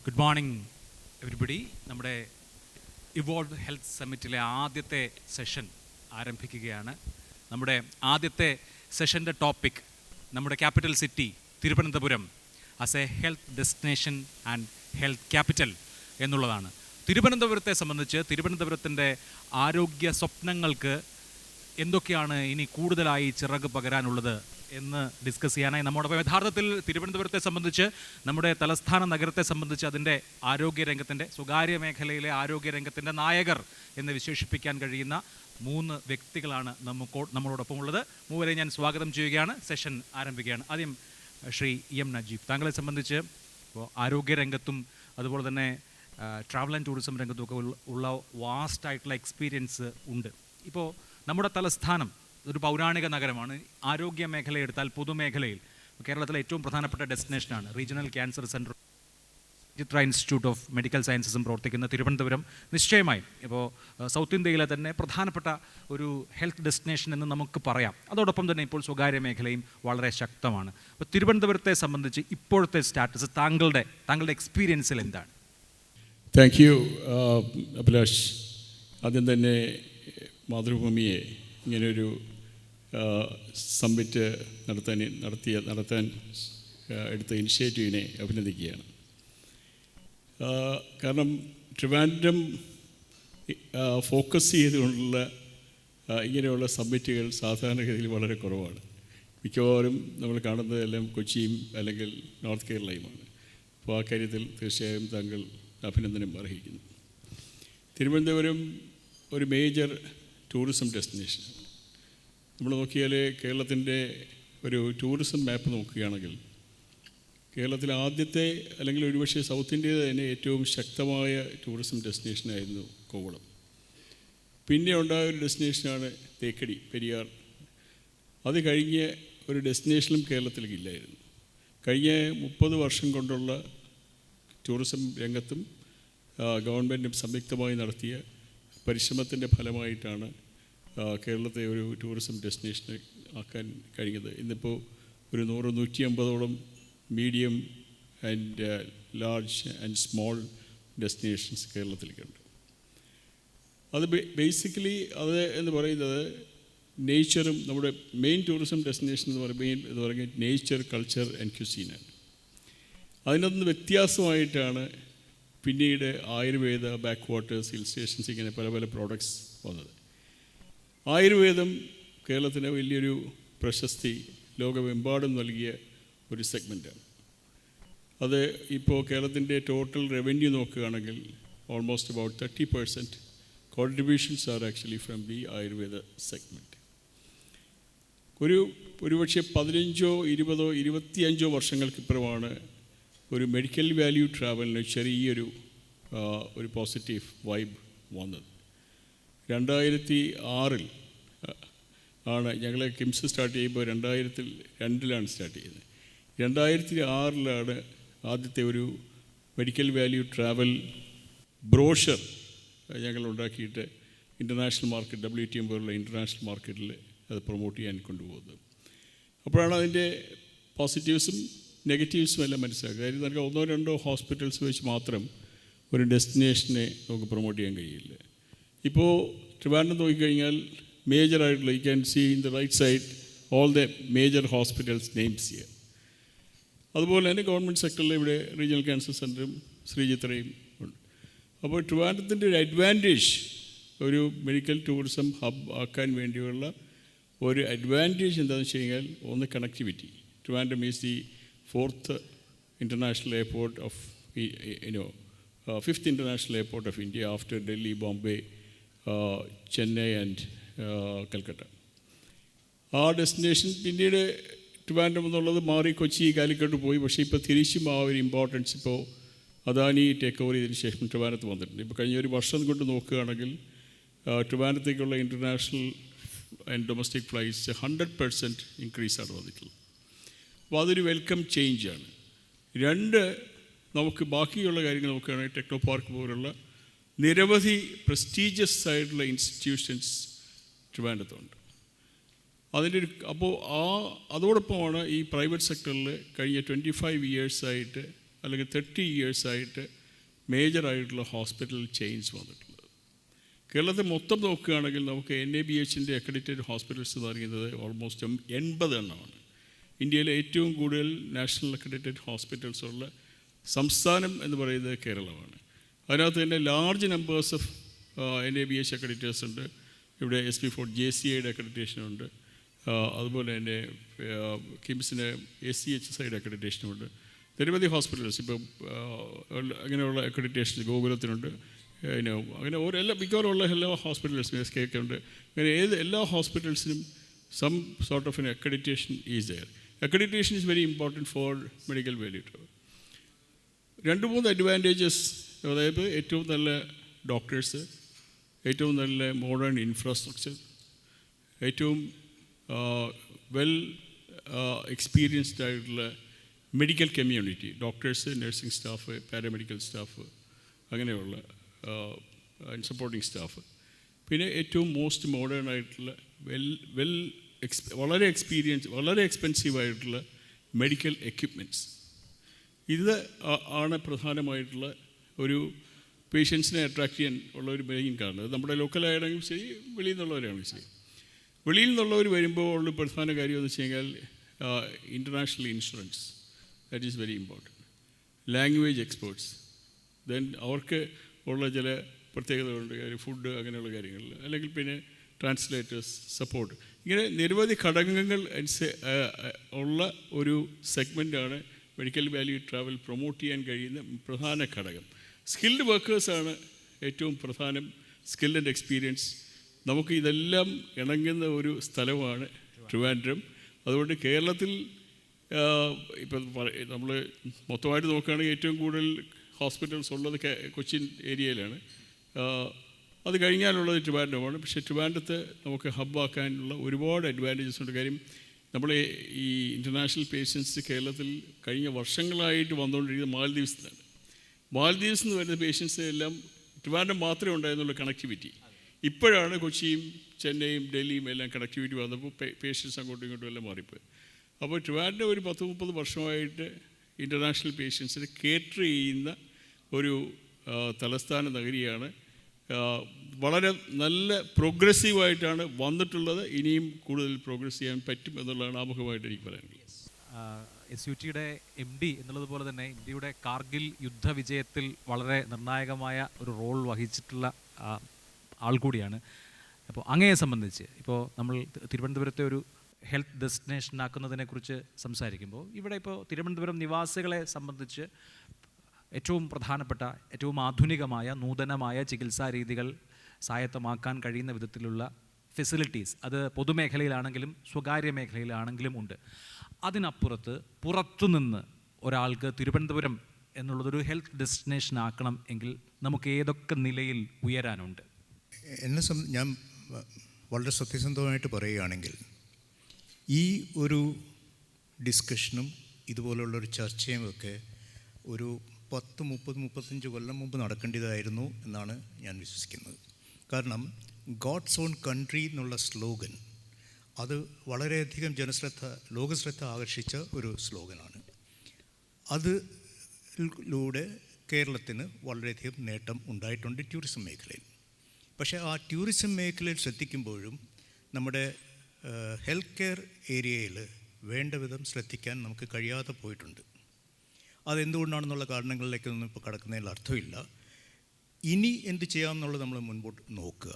Good morning everybody. നമ്മുടെ evolve health സമ്മിറ്റിലെ ആദ്യത്തെ session ആരംഭിക്കുകയാണ്. നമ്മുടെ ആദ്യത്തെ സെഷൻ്റെ ടോപ്പിക് നമ്മുടെ capital city Thiruvananthapuram as A health destination and health capital എന്നുള്ളതാണ്. തിരുവനന്തപുരത്തെ സംബന്ധിച്ച് തിരുവനന്തപുരത്തിൻ്റെ ആരോഗ്യ സ്വപ്നങ്ങൾക്ക് എന്തൊക്കെയാണ് ഇനി കൂടുതലായി ചിറക് പകരാനുള്ളത് എന്ന് ഡിസ്കസ് ചെയ്യാനായി നമ്മോടൊപ്പം യഥാർത്ഥത്തിൽ തിരുവനന്തപുരത്തെ സംബന്ധിച്ച്, നമ്മുടെ തലസ്ഥാന നഗരത്തെ സംബന്ധിച്ച് അതിൻ്റെ ആരോഗ്യരംഗത്തിൻ്റെ, സ്വകാര്യ മേഖലയിലെ ആരോഗ്യരംഗത്തിൻ്റെ നായകർ എന്ന് വിശേഷിപ്പിക്കാൻ കഴിയുന്ന 3 വ്യക്തികളാണ് നമ്മളോടൊപ്പം ഉള്ളത്. മൂവരെ ഞാൻ സ്വാഗതം ചെയ്യുകയാണ്. സെഷൻ ആരംഭിക്കുകയാണ്. ആദ്യം ശ്രീ എം നജീബ്, താങ്കളെ സംബന്ധിച്ച് ഇപ്പോൾ ആരോഗ്യരംഗത്തും അതുപോലെ തന്നെ ട്രാവൽ ആൻഡ് ടൂറിസം രംഗത്തുമൊക്കെ ഉള്ള വാസ്റ്റായിട്ടുള്ള എക്സ്പീരിയൻസ് ഉണ്ട്. ഇപ്പോൾ നമ്മുടെ തലസ്ഥാനം ഒരു പൗരാണിക നഗരമാണ്. ആരോഗ്യ മേഖല എടുത്താൽ പൊതുമേഖലയിൽ കേരളത്തിലെ ഏറ്റവും പ്രധാനപ്പെട്ട ഡെസ്റ്റിനേഷനാണ്. Regional cancer centre, Chitra institute of medical സയൻസസും പ്രവർത്തിക്കുന്ന തിരുവനന്തപുരം നിശ്ചയമായും ഇപ്പോൾ സൗത്ത് ഇന്ത്യയിലെ തന്നെ പ്രധാനപ്പെട്ട ഒരു ഹെൽത്ത് ഡെസ്റ്റിനേഷൻ എന്ന് നമുക്ക് പറയാം. അതോടൊപ്പം തന്നെ ഇപ്പോൾ സ്വകാര്യ മേഖലയും വളരെ ശക്തമാണ്. അപ്പോൾ തിരുവനന്തപുരത്തെ സംബന്ധിച്ച് ഇപ്പോഴത്തെ സ്റ്റാറ്റസ് താങ്കളുടെ എക്സ്പീരിയൻസിൽ എന്താണ്? Thank you Abhilash. ആദ്യം തന്നെ മാതൃഭൂമിയെ ഇങ്ങനെയൊരു സമ്മിറ്റ് നടത്താൻ എടുത്ത ഇനിഷ്യേറ്റീവിനെ അഭിനന്ദിക്കുകയാണ്. കാരണം ട്രിവാൻഡ്രം ഫോക്കസ് ചെയ്തുകൊണ്ടുള്ള ഇങ്ങനെയുള്ള സമ്മിറ്റുകൾ സാധാരണഗതിയിൽ വളരെ കുറവാണ്. മിക്കവാറും നമ്മൾ കാണുന്നതെല്ലാം കൊച്ചിയും അല്ലെങ്കിൽ നോർത്ത് കേരളയുമാണ്. അപ്പോൾ ആ കാര്യത്തിൽ തീർച്ചയായും താങ്കൾ അഭിനന്ദനം അർഹിക്കുന്നു. തിരുവനന്തപുരം ഒരു മേജർ ടൂറിസം ഡെസ്റ്റിനേഷനാണ്. നമ്മൾ നോക്കിയാൽ കേരളത്തിൻ്റെ ഒരു ടൂറിസം മാപ്പ് നോക്കുകയാണെങ്കിൽ കേരളത്തിലെ ആദ്യത്തെ അല്ലെങ്കിൽ ഒരുപക്ഷെ സൗത്ത് ഇന്ത്യയിലെ തന്നെ ഏറ്റവും ശക്തമായ ടൂറിസം ഡെസ്റ്റിനേഷനായിരുന്നു കോവളം. പിന്നെ ഉണ്ടായ ഒരു ഡെസ്റ്റിനേഷനാണ് തേക്കടി, പെരിയാർ. അത് കഴിഞ്ഞ് ഒരു ഡെസ്റ്റിനേഷനും കേരളത്തിലേക്കില്ലായിരുന്നു. കഴിഞ്ഞ 30 വർഷം കൊണ്ടുള്ള ടൂറിസം രംഗത്തും ഗവൺമെൻറ്റും സംയുക്തമായി നടത്തിയ പരിശ്രമത്തിൻ്റെ ഫലമായിട്ടാണ് കേരളത്തെ ഒരു ടൂറിസം ഡെസ്റ്റിനേഷൻ ആക്കാൻ കഴിഞ്ഞത്. ഇന്നിപ്പോൾ ഒരു 100-150ഓളം medium and large and small destinations കേരളത്തിലേക്കുണ്ട്. അത് ബേസിക്കലി അത് എന്ന് പറയുന്നത് നേച്ചറും, നമ്മുടെ മെയിൻ ടൂറിസം ഡെസ്റ്റിനേഷൻ എന്ന് പറയുന്നത് നേച്ചർ, കൾച്ചർ ആൻഡ് ക്യുസീനാണ്. അതിനകത്ത് വ്യത്യാസമായിട്ടാണ് പിന്നീട് Ayurveda, back waters, hill stations, ഇങ്ങനെ പല പല പ്രോഡക്ട്സ് വന്നത്. ആയുർവേദം കേരളത്തിന് വലിയൊരു പ്രശസ്തി ലോകമെമ്പാടും നൽകിയ ഒരു സെഗ്മെൻറ്റാണ്. അത് ഇപ്പോൾ കേരളത്തിൻ്റെ ടോട്ടൽ റവന്യൂ നോക്കുകയാണെങ്കിൽ almost about 30% contributions are actually from the Ayurveda segment. ഒരുപക്ഷെ 15, 20, 25 വർഷങ്ങൾക്കിപ്പുറമാണ് ഒരു മെഡിക്കൽ വാല്യൂ ട്രാവലിന് ചെറിയൊരു പോസിറ്റീവ് വൈബ് വന്നത്. 2006 ആണ് ഞങ്ങൾ കിംസ് സ്റ്റാർട്ട് ചെയ്യുമ്പോൾ 2002 സ്റ്റാർട്ട് ചെയ്യുന്നത്. 2006 ആദ്യത്തെ ഒരു മെഡിക്കൽ വാല്യൂ ട്രാവൽ ബ്രോഷർ ഞങ്ങൾ ഉണ്ടാക്കിയിട്ട് ഇൻ്റർനാഷണൽ മാർക്കറ്റ്, WTM പോലുള്ള ഇൻ്റർനാഷണൽ മാർക്കറ്റിൽ അത് പ്രൊമോട്ട് ചെയ്യാൻ കൊണ്ടുപോകുന്നത്. അപ്പോഴാണ് അതിൻ്റെ പോസിറ്റീവ്സും നെഗറ്റീവ്സും എല്ലാം മനസ്സിലാക്കുക. കാര്യം നമുക്ക് 1-2 ഹോസ്പിറ്റൽസ് വെച്ച് മാത്രം ഒരു ഡെസ്റ്റിനേഷനെ നമുക്ക് പ്രൊമോട്ട് ചെയ്യാൻ കഴിയില്ല. ഇപ്പോൾ ട്രിവാൻഡ്രം നോക്കിക്കഴിഞ്ഞാൽ മേജറായിട്ടുള്ള, you can see in the right side all the major hospitals names here. അതുപോലെ തന്നെ ഗവൺമെൻറ് സെക്ടറിൽ ഇവിടെ റീജിയണൽ ക്യാൻസർ സെൻറ്ററും ശ്രീചിത്രയും ഉണ്ട്. അപ്പോൾ ട്രിവാൻഡ്രത്തിൻ്റെ ഒരു അഡ്വാൻറ്റേജ്, ഒരു മെഡിക്കൽ ടൂറിസം ഹബ് ആക്കാൻ വേണ്ടിയുള്ള ഒരു അഡ്വാൻറ്റേജ് എന്താണെന്ന് വെച്ച് കഴിഞ്ഞാൽ, ഒന്ന് connectivity. Trivandrum is the 4th international airport of, 5th international airport of India after Delhi, Bombay, Chennai and Calcutta. ആ ഡെസ്റ്റിനേഷൻ പിന്നീട് ട്രിവാൻഡ്രം എന്നുള്ളത് മാറി കൊച്ചി, കാലിക്കട്ട് പോയി. പക്ഷേ ഇപ്പോൾ തിരിച്ചും ആ ഒരു ഇമ്പോർട്ടൻസ് ഇപ്പോൾ അദാനി ടേക്ക് ഓവർ ചെയ്തതിന് ശേഷം ട്രിവാൻഡ്രത്ത് വന്നിട്ടുണ്ട്. ഇപ്പോൾ കഴിഞ്ഞ ഒരു വർഷം കൊണ്ട് നോക്കുകയാണെങ്കിൽ ട്രിവാൻഡ്രത്തേക്കുള്ള ഇൻ്റർനാഷണൽ ആൻഡ് ഡൊമസ്റ്റിക് ഫ്ലൈറ്റ്സ് 100% ഇൻക്രീസാണ് വന്നിട്ടുള്ളത്. അപ്പോൾ അതൊരു വെൽക്കം ചേഞ്ചാണ്. 2, നമുക്ക് ബാക്കിയുള്ള കാര്യങ്ങൾ നോക്കുകയാണെങ്കിൽ ടെക്നോ പാർക്ക് പോലുള്ള നിരവധി പ്രസ്റ്റീജിയസ് ആയിട്ടുള്ള ഇൻസ്റ്റിറ്റ്യൂഷൻസ് ട്രിവാൻഡ്രത്തുണ്ട്. അതിൻ്റെ ഒരു അപ്പോൾ അതോടൊപ്പമാണ് ഈ പ്രൈവറ്റ് സെക്ടറിൽ കഴിഞ്ഞ 25 ഇയേഴ്സായിട്ട് അല്ലെങ്കിൽ 30 ഇയേഴ്സായിട്ട് മേജറായിട്ടുള്ള ഹോസ്പിറ്റൽ ചെയിൻസ് വന്നിട്ടുള്ളത്. കേരളത്തെ മൊത്തം നോക്കുകയാണെങ്കിൽ നമുക്ക് NABHൻ്റെ അക്രഡിറ്റഡ് ഹോസ്പിറ്റൽസ് എന്ന് പറയുന്നത് ഓൾമോസ്റ്റ് 80 എണ്ണമാണ്. ഇന്ത്യയിലെ ഏറ്റവും കൂടുതൽ നാഷണൽ അക്രഡിറ്റഡ് ഹോസ്പിറ്റൽസ് ഉള്ള സംസ്ഥാനം എന്ന് പറയുന്നത് കേരളമാണ്. അതിനകത്ത് തന്നെ ലാർജ് നമ്പേഴ്സ് ഓഫ് NABH അക്രഡിറ്റേഴ്സ് ഉണ്ട്. ഇവിടെ SP4 JCIയുടെ അക്രഡിറ്റേഷനുണ്ട്. അതുപോലെ തന്നെ കിംസിന് ACHSIയുടെ അക്രഡിറ്റേഷനുണ്ട്. നിരവധി ഹോസ്പിറ്റൽസ് ഇപ്പം അങ്ങനെയുള്ള അക്രഡിറ്റേഷൻ ഗോകുലത്തിനുണ്ട്. അങ്ങനെ മിക്കവാറുള്ള എല്ലാ ഹോസ്പിറ്റൽസും SKK ഉണ്ട്. അങ്ങനെ എല്ലാ ഹോസ്പിറ്റൽസിനും some sort of an accreditation is there. Accreditation is very important for medical value. 2-3 advantages, അതായത് ഏറ്റവും നല്ല ഡോക്ടേഴ്സ്, ഏറ്റവും നല്ല മോഡേൺ ഇൻഫ്രാസ്ട്രക്ചർ, ഏറ്റവും വെൽ എക്സ്പീരിയൻസ്ഡ് ആയിട്ടുള്ള medical community, doctors, nursing staff, paramedical staff, അങ്ങനെയുള്ള സപ്പോർട്ടിംഗ് സ്റ്റാഫ്, പിന്നെ ഏറ്റവും മോസ്റ്റ് മോഡേൺ ആയിട്ടുള്ള വളരെ എക്സ്പെൻസീവായിട്ടുള്ള മെഡിക്കൽ എക്യുപ്മെൻറ്റ്സ്. ഇത് ആണ് പ്രധാനമായിട്ടുള്ള ഒരു പേഷ്യൻസിനെ അട്രാക്റ്റ് ചെയ്യാൻ ഉള്ള ഒരു മെയിൻ കാരണം. അത് നമ്മുടെ ലോക്കലായാലും ശരി, വെളിയിൽ നിന്നുള്ളവരാണെങ്കിലും ശരി. വെളിയിൽ നിന്നുള്ളവർ വരുമ്പോൾ ഉള്ള പ്രധാന കാര്യം എന്ന് വെച്ച് കഴിഞ്ഞാൽ international insurance, that is very important. Language experts, then അവർക്ക് ഉള്ള ചില പ്രത്യേകതകളുണ്ട്, കാര്യം ഫുഡ് അങ്ങനെയുള്ള കാര്യങ്ങളിൽ, അല്ലെങ്കിൽ പിന്നെ ട്രാൻസ്ലേറ്റേഴ്സ്, സപ്പോർട്ട്, ഇങ്ങനെ നിരവധി ഘടകങ്ങൾ ഉള്ള ഒരു സെഗ്മെൻറ്റാണ് മെഡിക്കൽ വാല്യൂ ട്രാവൽ പ്രൊമോട്ട് ചെയ്യാൻ കഴിയുന്ന പ്രധാന ഘടകം. സ്കിൽഡ് വർക്കേഴ്സാണ് ഏറ്റവും പ്രധാനം. സ്കിൽ ആൻഡ് എക്സ്പീരിയൻസ്, നമുക്ക് ഇതെല്ലാം ഇണങ്ങുന്ന ഒരു സ്ഥലമാണ് ട്രിവാൻഡ്രം. അതുകൊണ്ട് കേരളത്തിൽ ഇപ്പം നമ്മൾ മൊത്തമായിട്ട് നോക്കുകയാണെങ്കിൽ ഏറ്റവും കൂടുതൽ ഹോസ്പിറ്റൽസ് ഉള്ളത് കൊച്ചിൻ ഏരിയയിലാണ്. അത് കഴിഞ്ഞാലുള്ളത് ട്രിവാൻഡ്രമാണ്. പക്ഷേ ട്രിവാൻഡ്രത്ത് നമുക്ക് ഹബ്ബാക്കാനുള്ള ഒരുപാട് അഡ്വാൻറ്റേജസ് ഉണ്ട്. കാര്യം നമ്മൾ ഈ ഇൻ്റർനാഷണൽ പേഷ്യൻസ് കേരളത്തിൽ കഴിഞ്ഞ വർഷങ്ങളായിട്ട് വന്നുകൊണ്ടിരിക്കുന്നത് മാൽദീവ്സിൽ നിന്നാണ്. മാൽദീവ്സിൽ നിന്ന് വരുന്ന പേഷ്യൻസ് എല്ലാം ട്രിവാൻഡ്രം മാത്രമേ ഉണ്ടായിരുന്നുള്ളൂ കണക്ടിവിറ്റി. ഇപ്പോഴാണ് കൊച്ചിയും ചെന്നൈയും ഡൽഹിയും എല്ലാം കണക്ടിവിറ്റി വന്നപ്പോൾ പേഷ്യൻസ് അങ്ങോട്ടും ഇങ്ങോട്ടും എല്ലാം മാറിപ്പോയി. അപ്പോൾ ട്രിവാൻഡ്രം ഒരു 10-30 വർഷമായിട്ട് ഇൻ്റർനാഷണൽ പേഷ്യൻസിന് കേറ്റർ ചെയ്യുന്ന ഒരു തലസ്ഥാന നഗരിയാണ്. വളരെ നല്ല പ്രോഗ്രസീവായിട്ടാണ് വന്നിട്ടുള്ളത്. ഇനിയും കൂടുതൽ പ്രോഗ്രസ് ചെയ്യാൻ പറ്റും എന്നുള്ളതാണ് ആമുഖമായിട്ട് എനിക്ക് പറയാനുള്ളത്. SUTയുടെ MD എന്നുള്ളതുപോലെ തന്നെ ഇന്ത്യയുടെ കാർഗിൽ യുദ്ധവിജയത്തിൽ വളരെ നിർണായകമായ ഒരു റോൾ വഹിച്ചിട്ടുള്ള ആൾ കൂടിയാണ്. അപ്പോൾ അങ്ങയെ സംബന്ധിച്ച് ഇപ്പോൾ നമ്മൾ തിരുവനന്തപുരത്തെ ഒരു ഹെൽത്ത് ഡെസ്റ്റിനേഷൻ ആക്കുന്നതിനെക്കുറിച്ച് സംസാരിക്കുമ്പോൾ ഇവിടെ ഇപ്പോൾ തിരുവനന്തപുരം നിവാസികളെ സംബന്ധിച്ച് ഏറ്റവും പ്രധാനപ്പെട്ട, ഏറ്റവും ആധുനികമായ നൂതനമായ ചികിത്സാ രീതികൾ സ്വായത്തമാക്കാൻ കഴിയുന്ന വിധത്തിലുള്ള ഫെസിലിറ്റീസ് അത് പൊതുമേഖലയിലാണെങ്കിലും സ്വകാര്യ മേഖലയിലാണെങ്കിലും ഉണ്ട്. അതിനപ്പുറത്ത് പുറത്തുനിന്ന് ഒരാൾക്ക് തിരുവനന്തപുരം എന്നുള്ളതൊരു ഹെൽത്ത് ഡെസ്റ്റിനേഷൻ ആക്കണം എങ്കിൽ നമുക്ക് ഏതൊക്കെ നിലയിൽ ഉയരാനുണ്ട്? ഞാൻ വളരെ സത്യസന്ധമായിട്ട് പറയുകയാണെങ്കിൽ ഈ ഒരു ഡിസ്കഷനും ഇതുപോലുള്ളൊരു ചർച്ചയും ഒക്കെ ഒരു 10-30-35 കൊല്ലം മുമ്പ് നടക്കേണ്ടതായിരുന്നു എന്നാണ് ഞാൻ വിശ്വസിക്കുന്നത്. കാരണം ഗോഡ്സ് ഓൺ കൺട്രി എന്നുള്ള സ്ലോഗൻ അത് വളരെയധികം ലോകശ്രദ്ധ ആകർഷിച്ച ഒരു സ്ലോഗനാണ്. അതിലൂടെ കേരളത്തിന് വളരെയധികം നേട്ടം ഉണ്ടായിട്ടുണ്ട് ടൂറിസം മേഖലയിൽ. പക്ഷേ ആ ടൂറിസം മേഖലയിൽ ശ്രദ്ധിക്കുമ്പോഴും നമ്മുടെ ഹെൽത്ത് കെയർ ഏരിയയിൽ വേണ്ട വിധം ശ്രദ്ധിക്കാൻ നമുക്ക് കഴിയാതെ പോയിട്ടുണ്ട്. അതെന്തുകൊണ്ടാണെന്നുള്ള കാരണങ്ങളിലേക്കൊന്നും ഇപ്പോൾ കടക്കുന്നതിൽ അർത്ഥമില്ല. ഇനി എന്ത് ചെയ്യാമെന്നുള്ളത് നമ്മൾ മുൻപോട്ട് നോക്കുക.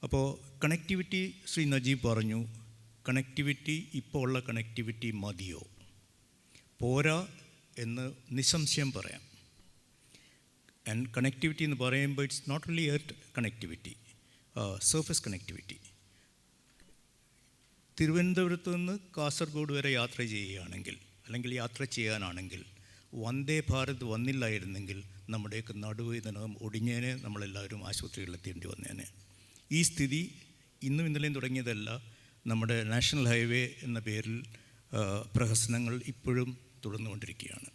അപ്പോൾ കണക്ടിവിറ്റി, ശ്രീ നജീബ് പറഞ്ഞു, കണക്ടിവിറ്റി ഇപ്പോൾ ഉള്ള കണക്ടിവിറ്റി മതിയോ? പോരാ എന്ന് നിസ്സംശയം പറയാം. ആൻഡ് കണക്ടിവിറ്റി എന്ന് പറയുമ്പോൾ it's not only earth connectivity, surface connectivity. തിരുവനന്തപുരത്ത് നിന്ന് കാസർഗോഡ് വരെ യാത്ര ചെയ്യുകയാണെങ്കിൽ, അല്ലെങ്കിൽ യാത്ര ചെയ്യാനാണെങ്കിൽ വന്ദേ ഭാരത് വന്നില്ലായിരുന്നെങ്കിൽ നമ്മുടെയൊക്കെ നടുവ് ഇതിനകം ഒടിഞ്ഞേനെ, നമ്മളെല്ലാവരും ആശുപത്രികളിലെത്തേണ്ടി വന്നേനെ. ഈ സ്ഥിതി ഇന്നും ഇന്നലെയും തുടങ്ങിയതല്ല. നമ്മുടെ നാഷണൽ ഹൈവേ എന്ന പേരിൽ പ്രഹസനങ്ങൾ ഇപ്പോഴും തുടർന്നുകൊണ്ടിരിക്കുകയാണ്.